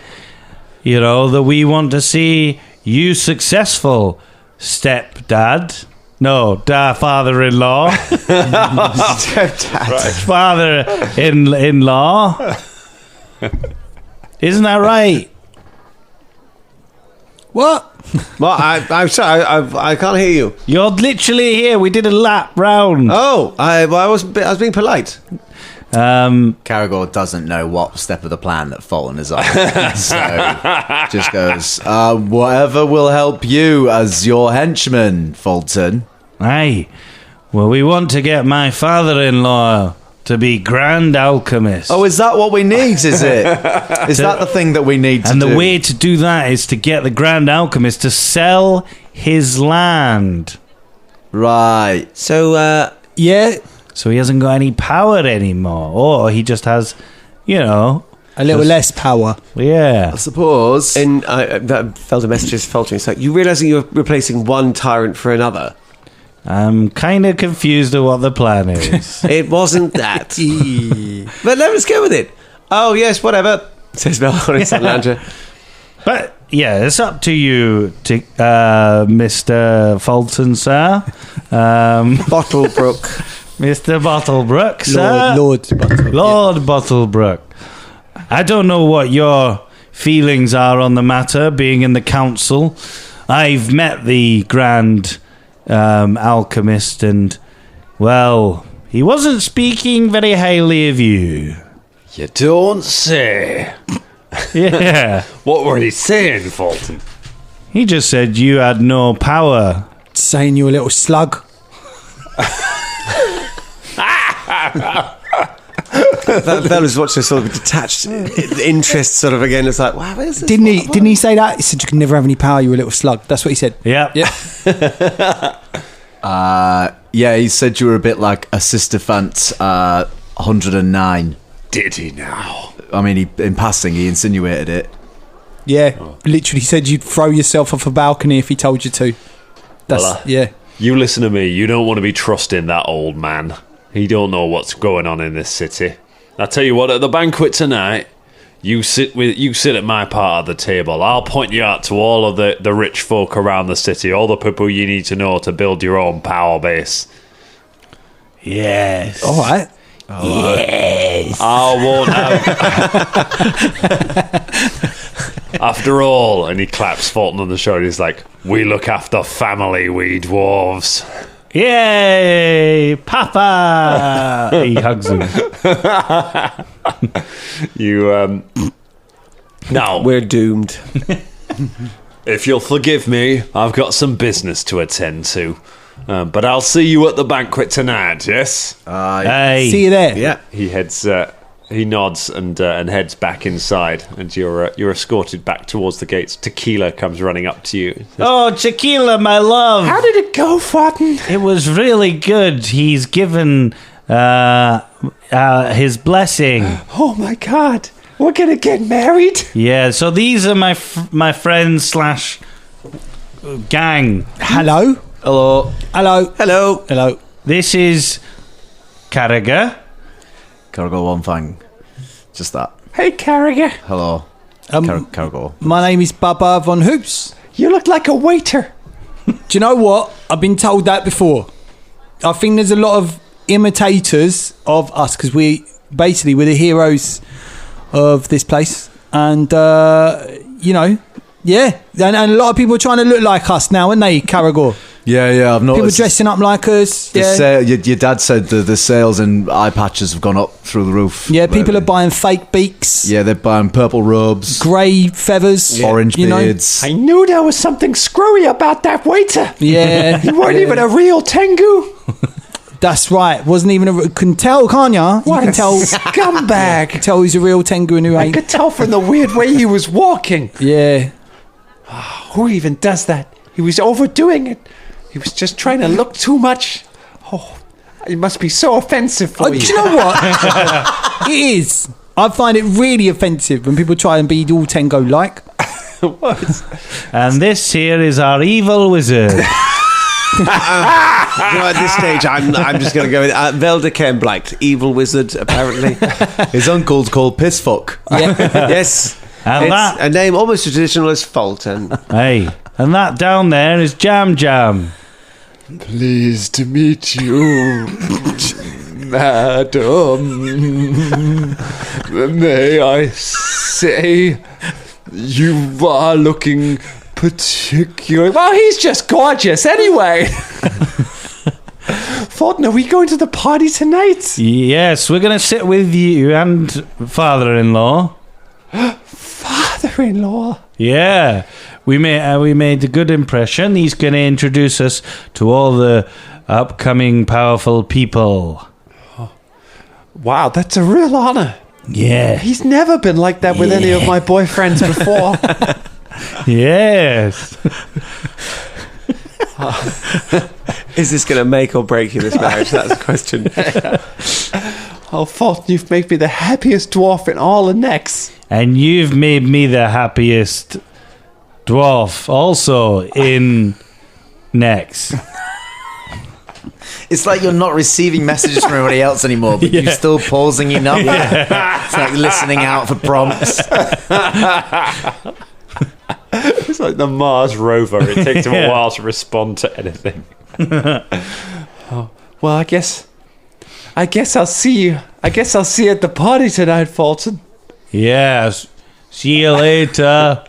that we want to see you successful, stepdad. No, father-in-law. Stepdad. Father-in-law. Isn't that right? What? Well, I'm sorry. I can't hear you. You're literally here. We did a lap round. Oh, I was being polite. Caragor doesn't know what step of the plan that Folton is on. So just goes, whatever will help you as your henchman, Folton. Hey, well, we want to get my father-in-law to be Grand Alchemist. Oh, is that what we need, is it? Is that the thing that we need to do? And the way to do that is to get the Grand Alchemist to sell his land. Right. So, Yeah. So he hasn't got any power anymore. Or he just has, a little less power. Yeah. I suppose. and that Felder messages Folton. It's like, you realising you're replacing one tyrant for another? I'm kind of confused at what the plan is. It wasn't that. But let's go with it. Oh, yes, whatever, says Bell on his lounger. But, yeah, it's up to you, Mr. Folton, sir. Bottlebrook. Mr. Bottlebrook, sir. Lord Buttercup. Lord Bottlebrook. I don't know what your feelings are on the matter, being in the council. I've met the Grand Alchemist, and, well, he wasn't speaking very highly of you. You don't say. Yeah. What were he saying, Folton? He just said you had no power. Saying you a little slug. That was watching sort of detached interest, sort of again. It's like, wow, where's this? Didn't he say that? He said you can never have any power, you're a little slug. That's what he said. Yeah. Yeah, he said you were a bit like a Sisterfant 109. Did he now? I mean, in passing, he insinuated it. Yeah, literally said you'd throw yourself off a balcony if he told you to. That's, yeah. You listen to me. You don't want to be trusting that old man. He don't know what's going on in this city. I tell you what, at the banquet tonight, you sit at my part of the table. I'll point you out to all of the rich folk around the city, all the people you need to know to build your own power base. Yes. All right. Yes. I won't have... After all, and he claps Folton on the shoulder, he's like, we look after family, we dwarves. Yay, Papa! He hugs him. You, now, We're doomed. if you'll forgive me, I've got some business to attend to. But I'll see you at the banquet tonight, yes? Hey. See you there. Yeah. He nods and heads back inside, and you're escorted back towards the gates. Tequila comes running up to you. Oh, Tequila, my love. How did it go, Folton? It was really good. He's given his blessing. Oh my God, we're gonna get married. Yeah, so these are my friends slash gang. Hello. Hello. Hello. Hello. Hello. This is Carragher. Cargo one thing. Just that. Hey, Carragher, Hello. Cargo. My name is Bubba Von Hoops. you look like a waiter. Do you know what? I've been told that before. I think there's a lot of imitators of us because we're the heroes of this place. And, yeah. And a lot of people are trying to look like us now, aren't they, Caragor? Yeah, I've noticed. People dressing up like us. Yeah, Your dad said the sales in eye patches have gone up through the roof. yeah. People are buying fake beaks, Yeah, they're buying purple robes, grey feathers, orange you know? beards. I knew there was something screwy about that waiter. Yeah, You weren't even a real Tengu. that's right. Wasn't even a. Can tell, can't ya? You What can a tell. scumbag. Tell who's a real Tengu and who I ain't. could tell from the weird way he was walking. Yeah. Who even does that? He was overdoing it. He was just trying to look too much. Oh, it must be so offensive for Do you. you know what? It is. I find it really offensive when people try and be all Tengu like. And this here is our evil wizard. At this stage, I'm just going to go with Velda Kemblight, evil wizard, apparently. His uncle's called Pissfuck. Yeah. Yes. And It's that, a name almost as traditional as Folton. hey, and that down there is Jam Jam. Pleased to meet you, madam. May I say you are looking particularly... Well, he's just gorgeous anyway. Folton, are we going to the party tonight? Yes, we're going to sit with you and father-in-law. Father-in-law? Yeah, we made a good impression. He's going to introduce us to all the upcoming powerful people. Wow, that's a real honor. Yeah. He's never been like that with any of my boyfriends before. Yes. Is this going to make or break you, this marriage? That's the question. Oh, Folton, you've made me the happiest dwarf in all the Nex. And you've made me the happiest dwarf also in Nex. It's like you're not receiving messages from everybody else anymore, but you're still pausing enough. It's like listening out for prompts. It's like the Mars rover. It takes him a while to respond to anything. Oh, well, I guess I'll see you. I guess I'll see you at the party tonight, Folton. Yes. See you later.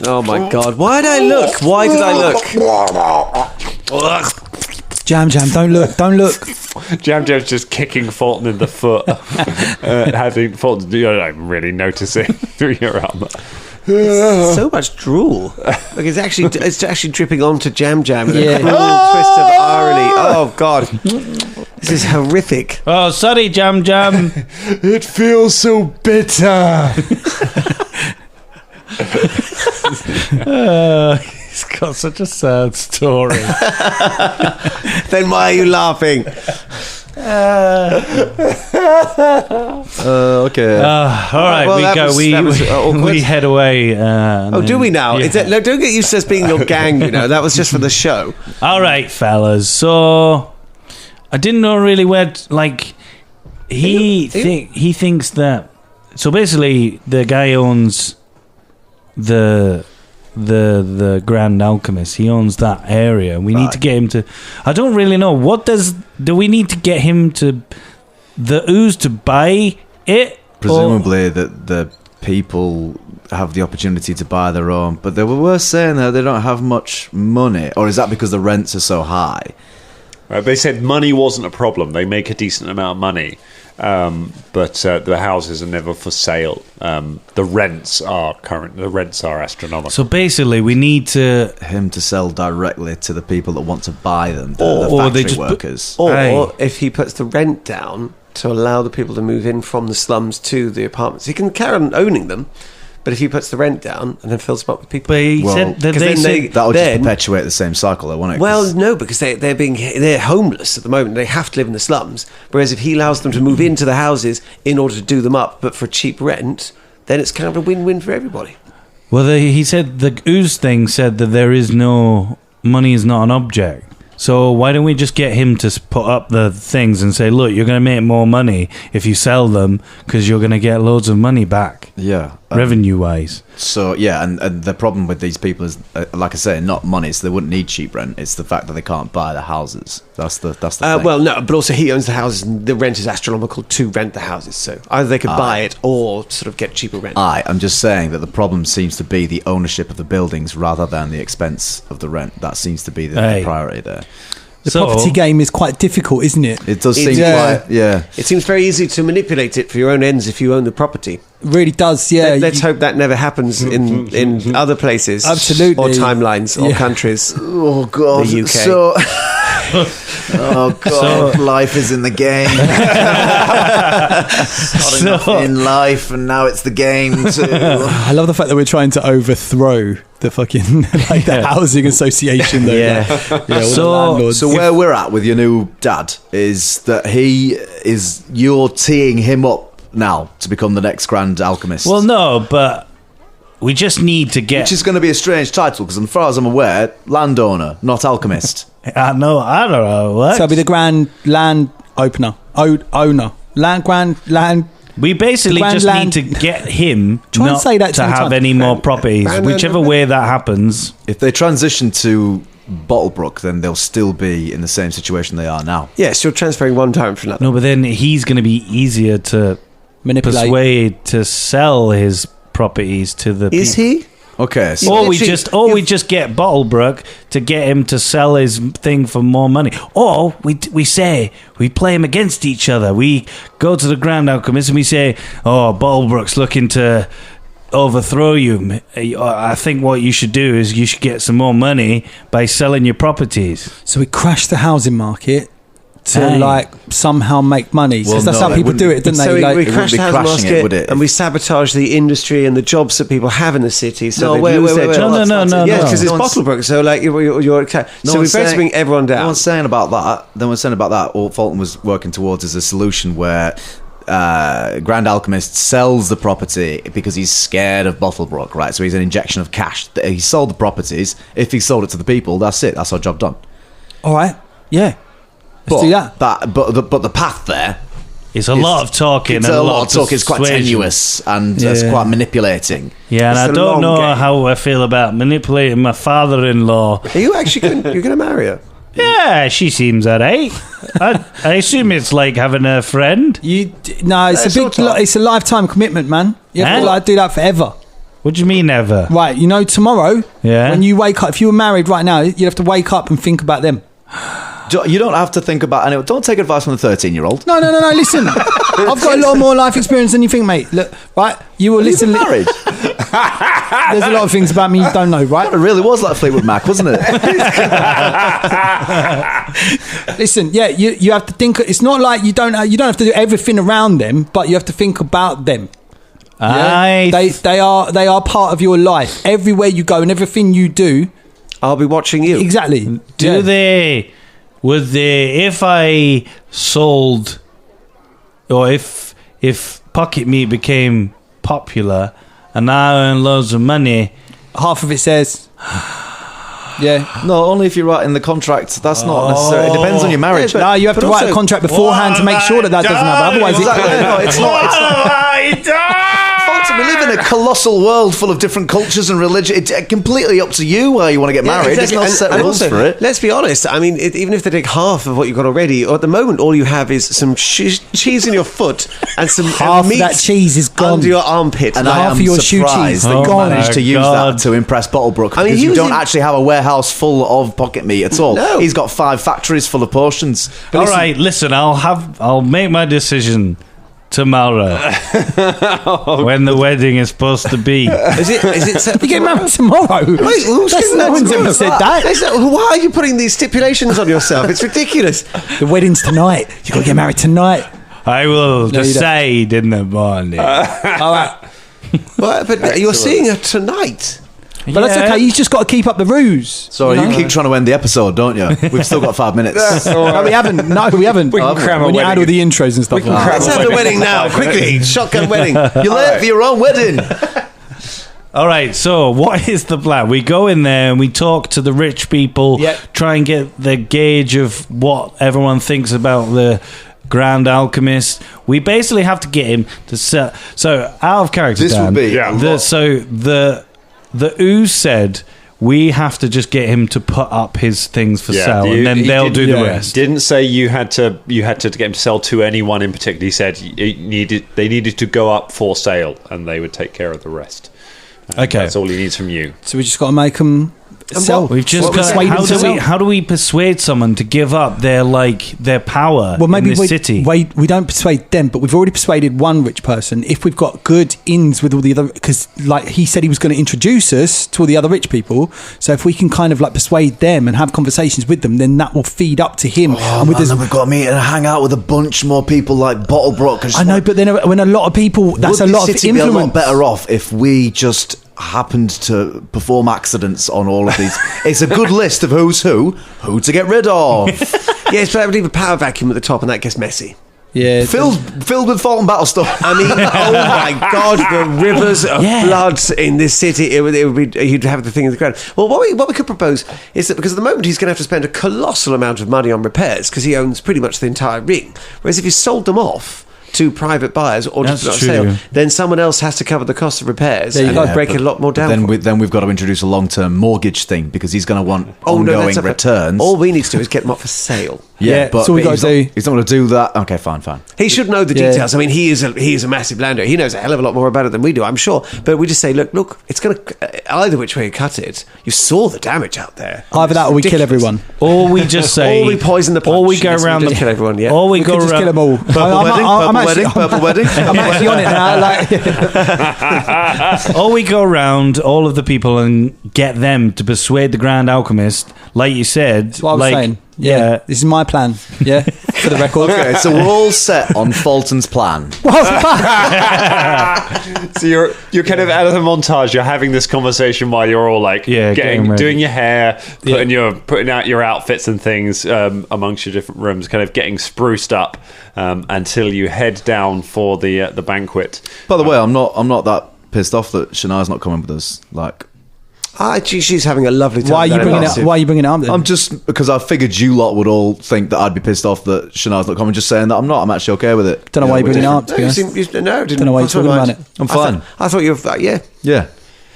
Oh my God! Why did I look? Why did I look? Jam, don't look. Jam's just kicking Folton in the foot, having Folton really noticing through your armour. So much drool. Like it's actually dripping onto Jam with a cruel twist of irony. Oh God, this is horrific. Oh, sorry, Jam. It feels so bitter. He's got such a sad story. Then why are you laughing? Okay. All right, Well, we that go. was- that was awkward. We head away. Oh, do we now? Yeah. No, don't get used to us being your gang. That was just for the show. All right, fellas. So I didn't know really where. He thinks that. So basically, the guy owns the Grand Alchemist. He owns that area. We need to get him to. I don't really know. Do we need to get him to the ooze to buy it? Presumably that the people have the opportunity to buy their own, but they were saying that they don't have much money, or is that because the rents are so high? They said money wasn't a problem. They make a decent amount of money, but the houses are never for sale. The rents are astronomical. So basically, we need Him to sell directly to the people that want to buy them, the Or they factory just workers. Or Aye. if he puts the rent down to allow the people to move in from the slums to the apartments, he can carry on owning them. But if he puts the rent down and then fills them up with people, But he said that 'cause they then said That would just then- perpetuate the same cycle, though, won't it? well, 'Cause no, because they're homeless at the moment. They have to live in the slums. Whereas if he allows them to move into the houses in order to do them up, but for cheap rent, then it's kind of a win-win for everybody. Well, he said the ooze thing said that money is not an object. So why don't we just get him to put up the things and say, look, you're going to make more money if you sell them because you're going to get loads of money back, yeah. revenue-wise. So, yeah, and the problem with these people is, like I say, not money, so they wouldn't need cheap rent. It's the fact that they can't buy the houses. That's the thing. Well, no, but also he owns the houses and the rent is astronomical to rent the houses. So either they could buy it or sort of get cheaper rent. I'm just saying that the problem seems to be the ownership of the buildings rather than the expense of the rent. That seems to be the priority there. The property game is quite difficult, isn't it? It does seem Yeah. quite, yeah. It seems very easy to manipulate it for your own ends if you own the property. It really does, yeah. Let's hope that never happens in other places. Absolutely. Or timelines or countries. Oh, God. The UK. So, oh, God. Life is in the game. Starting off in life, and now it's the game, too. I love the fact that we're trying to overthrow the fucking the housing association, though. Yeah. all the landlords. So where we're at with your new dad is that you're teeing him up now to become the next Grand Alchemist. Well, no, but we just need to get... Which is going to be a strange title, because as far as I'm aware, landowner, not alchemist. I don't know. What? So it'll be the Grand Land Owner. We basically Grand just land- need to get him Try and not say that to 10 have times. any more properties. Grand- Whichever way that happens... If they transition to Bottlebrook, then they'll still be in the same situation they are now. Yes, you're transferring one time for another. No, but then he's going to be easier to Manipulate. persuade to sell his properties to the Is people. he? Okay, so Or we Literally, just get Bottlebrook to get him to sell his thing for more money. Or we play him against each other. We go to the Grand Alchemist and we say, "Oh, Bottlebrook's looking to overthrow you. I think what you should do is you should get some more money by selling your properties." So we crash the housing market to Aye. somehow make money. Well, Because that's no, how it people do it, don't So they? we it crash wouldn't be the housing crashing it, market would it? and we sabotage the industry and the jobs that people have in the city. So No, they wait, lose wait, their wait, jobs. no. Yeah, because it's No one's- Bottlebrook. So like you're so we one's basically bring everyone No down. one's saying about that. No one's saying about that. All Folton was working towards is a solution where Grand Alchemist sells the property because he's scared of Bottlebrook, right? So he's an injection of cash. He sold the properties. If he sold it to the people, that's it. That's our job done. All right. Yeah. Let's do that. But the path there. It's a lot of talking. It's and a lot of talk. It's quite persuasion. tenuous and it's Yeah. quite manipulating. Yeah, and It's I a don't long know game. how I feel about manipulating my father-in-law. Are you actually going to marry her? Yeah, she seems alright. I assume it's like having a friend. No, it's it's a lifetime commitment, man. You have to Huh? do that forever. What do you mean ever? Right, tomorrow, Yeah. when you wake up, if you were married right now, you'd have to wake up and think about them. You don't have to think about anyone. Don't take advice from the 13-year-old. No, listen. I've got a lot more life experience than you think, mate. Look, right, you will listen. Married. There's a lot of things about me you don't know, right? It really was like Fleetwood Mac, wasn't it? Listen, yeah, you have to think. It's not like you don't have to do everything around them, but you have to think about them. Yeah? They are part of your life. Everywhere you go and everything you do, I'll be watching you. exactly. Would they, if I sold, or if Pocket Meat became popular and I earn loads of money, Half of it says, yeah. No, only if you write in the contract. That's not necessary. It depends on your marriage. No, you have to write a contract beforehand to make sure that doesn't happen. Otherwise, No, it's not. Folton, we live in a colossal world full of different cultures and religion. It's completely up to you where you want to get married. Exactly. There's no set rules also, for it. Let's be honest. I mean, even if they take half of what you've got already, or at the moment, all you have is some cheese in your foot and some half meat of that cheese is gone. under your armpit. And half I am of your shoe surprised cheese that you gone. managed to use that to impress Bottlebrook, I mean, because he you was don't in- actually have a warehouse full of pocket meat at all. No. He's got 5 factories full of portions. all right, listen, I'll make my decision tomorrow when the wedding is supposed to be. Is it set for You get tomorrow? married tomorrow. Wait, who's getting No that one's tomorrow? ever said that. Why are you putting these stipulations on yourself? It's ridiculous. The wedding's tonight. You got to get married tonight. I will you don't. decide in the morning. All right. But you're seeing her tonight. But that's okay. You just got to keep up the ruse. So you keep trying to end the episode, don't you? We've still got 5 minutes. No, we haven't. No, we haven't. We can cram a when you add wedding all the intros and stuff. can like cram that. Let's have the wedding now, quickly. Shotgun wedding. You're late for your own wedding. All right, so what is the plan? We go in there and we talk to the rich people, Yep. try and get the gauge of what everyone thinks about the Grand Alchemist. We basically have to get him to sell. So, out of character, This Dan, would be a lot. the ooze said we have to just get him to put up his things for sale, and then they'll do the rest. Didn't say you had to get him to sell to anyone in particular. He said they needed to go up for sale, and they would take care of the rest. Okay, That's all he needs from you. So we just got to make them sell. we've just What, got. persuade them to sell? How do we persuade someone to give up their power? Well, maybe in this city? we don't persuade them, but we've already persuaded one rich person. If we've got good ins with all the other, because like he said he was going to introduce us to all the other rich people. So if we can kind of like persuade them and have conversations with them, then that will feed up to him. And with Then we've got to meet and hang out with a bunch more people like Bottlebrook. I know, but then when a lot of people, that's a lot of Be a lot influence. better off if we just happened to perform accidents on all of these. It's a good list of who to get rid of. Yes, but I would leave a power vacuum at the top, and that gets messy. Yeah, filled with Folton battle stuff. I mean, oh my God, the rivers of blood in this city. It would be. He'd have the thing in the ground. Well, what we could propose is that because at the moment he's going to have to spend a colossal amount of money on repairs because he owns pretty much the entire ring. Whereas if he sold them off to private buyers or just That's put it on true. sale, then someone else has to cover the cost of repairs There you and go. break it a lot more down. Then we've got to introduce a long-term mortgage thing because he's going to want no, ongoing that's returns. All we need to do is get them up for sale. Yeah, but that's all we but gotta he's do. He's not going to do that. Okay, fine. He should know the details. I mean, he is a massive landowner. He knows a hell of a lot more about it than we do, I'm sure. But we just say, look, it's going to either which way you cut it. You saw the damage out there. either that or we kill Ridiculous. everyone. Or we just say, Or we poison the punch. or we go Yes, we around just the kill everyone, yeah. or we We go could just around. kill them all. Purple wedding. I'm actually on it now. Like, Or we go around all of the people and get them to persuade the Grand Alchemist, like you said. that's what I was like, saying. Yeah, this is my plan. Yeah, for the record. Okay, so we're all set on Folton's plan. So you're kind of out of the montage. You're having this conversation while you're all like getting ready. doing your hair, putting out your outfits and things amongst your different rooms, kind of getting spruced up until you head down for the banquet. By the way, I'm not that pissed off that Shania's not coming with us. Like, She's having a lovely time. Why are you down in bringing it? Massive. Why are you bringing it up? Then? I'm just because I figured you lot would all think that I'd be pissed off that Shania's not coming. Just saying that I'm not. I'm actually okay with it. Don't know why you're we're bringing it different. up. To be honest. Didn't know why you're cross my talking mind. about it. I'm fine. I thought you were. Yeah. Yeah,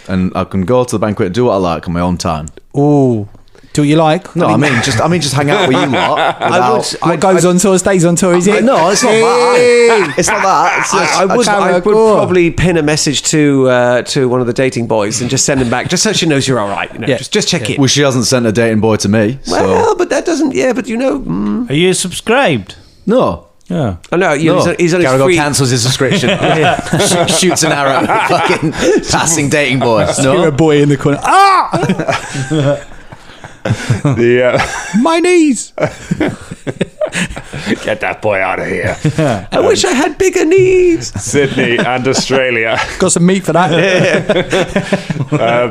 and I can go to the banquet and do what I like on my own time. Ooh, Do what you like. No, I mean just hang out with you lot. What goes on tour stays on tour, is it? No, it's not that. It's not that. I would probably pin a message to one of the dating boys and just send him back, just so she knows you're all right. You know, just check in. Well, she hasn't sent a dating boy to me. Well, but that doesn't. Yeah, but you know. Are you subscribed? No. Yeah. Oh no, he's on his free. Cancels his subscription. Shoots an arrow at fucking passing dating boys. You're a boy in the corner. My knees. Get that boy out of here. I wish I had bigger knees. Sydney and Australia. Got some meat for that.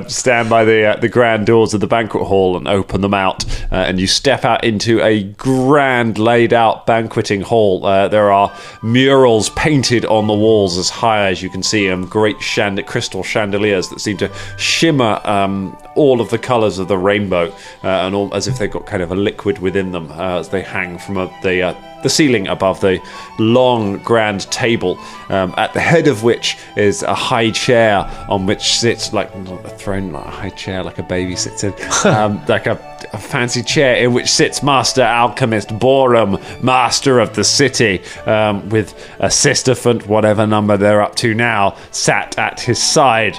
Stand by the grand doors of the banquet hall and open them out, and you step out into a grand laid out banqueting hall. There are murals painted on the walls as high as you can see them, great crystal chandeliers that seem to shimmer all of the colours of the rainbow, and all as if they've got kind of a liquid within them as they hang from the ceiling above the long grand table, at the head of which is a high chair on which sits, like not a throne, not a high chair like a baby sits in, like a fancy chair in which sits Master Alchemist Borum, master of the city, with a sisterfant, whatever number they're up to now, sat at his side.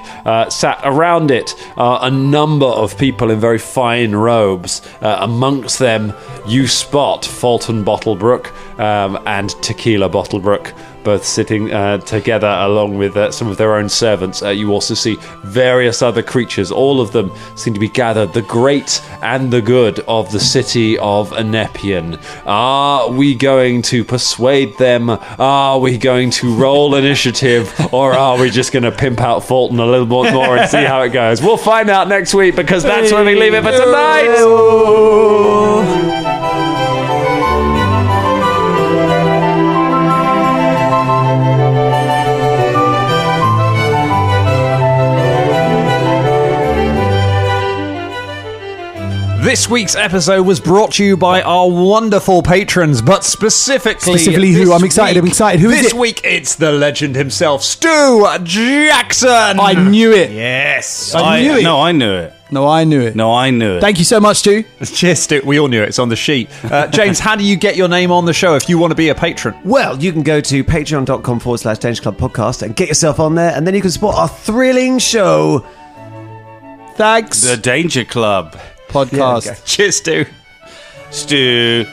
Sat around it a number of people in very fine robes. Amongst them you spot Folton Bottlebrook and Tequila Bottlebrook, both sitting together along with some of their own servants. You also see various other creatures. All of them seem to be gathered, the great and the good of the city of Anepian. Are we going to persuade them? Are we going to roll initiative? Or are we just going to pimp out Folton a little bit more and see how it goes? We'll find out next week, because that's when we leave it for tonight. This week's episode was brought to you by our wonderful patrons, but specifically who? this I'm excited. week- Who is it? This week, it's the legend himself, Stu Jackson. I knew it. Yes. I knew it. No, I knew it. No, I knew it. No, I knew it. Thank you so much, Stu. Cheers, Stu. We all knew it. It's on the sheet. James, how do you get your name on the show if you want to be a patron? Well, you can go to patreon.com/Danger Club Podcast and get yourself on there, and then you can support our thrilling show. Thanks. The Danger Club Podcast. Cheers, Stu. Stu.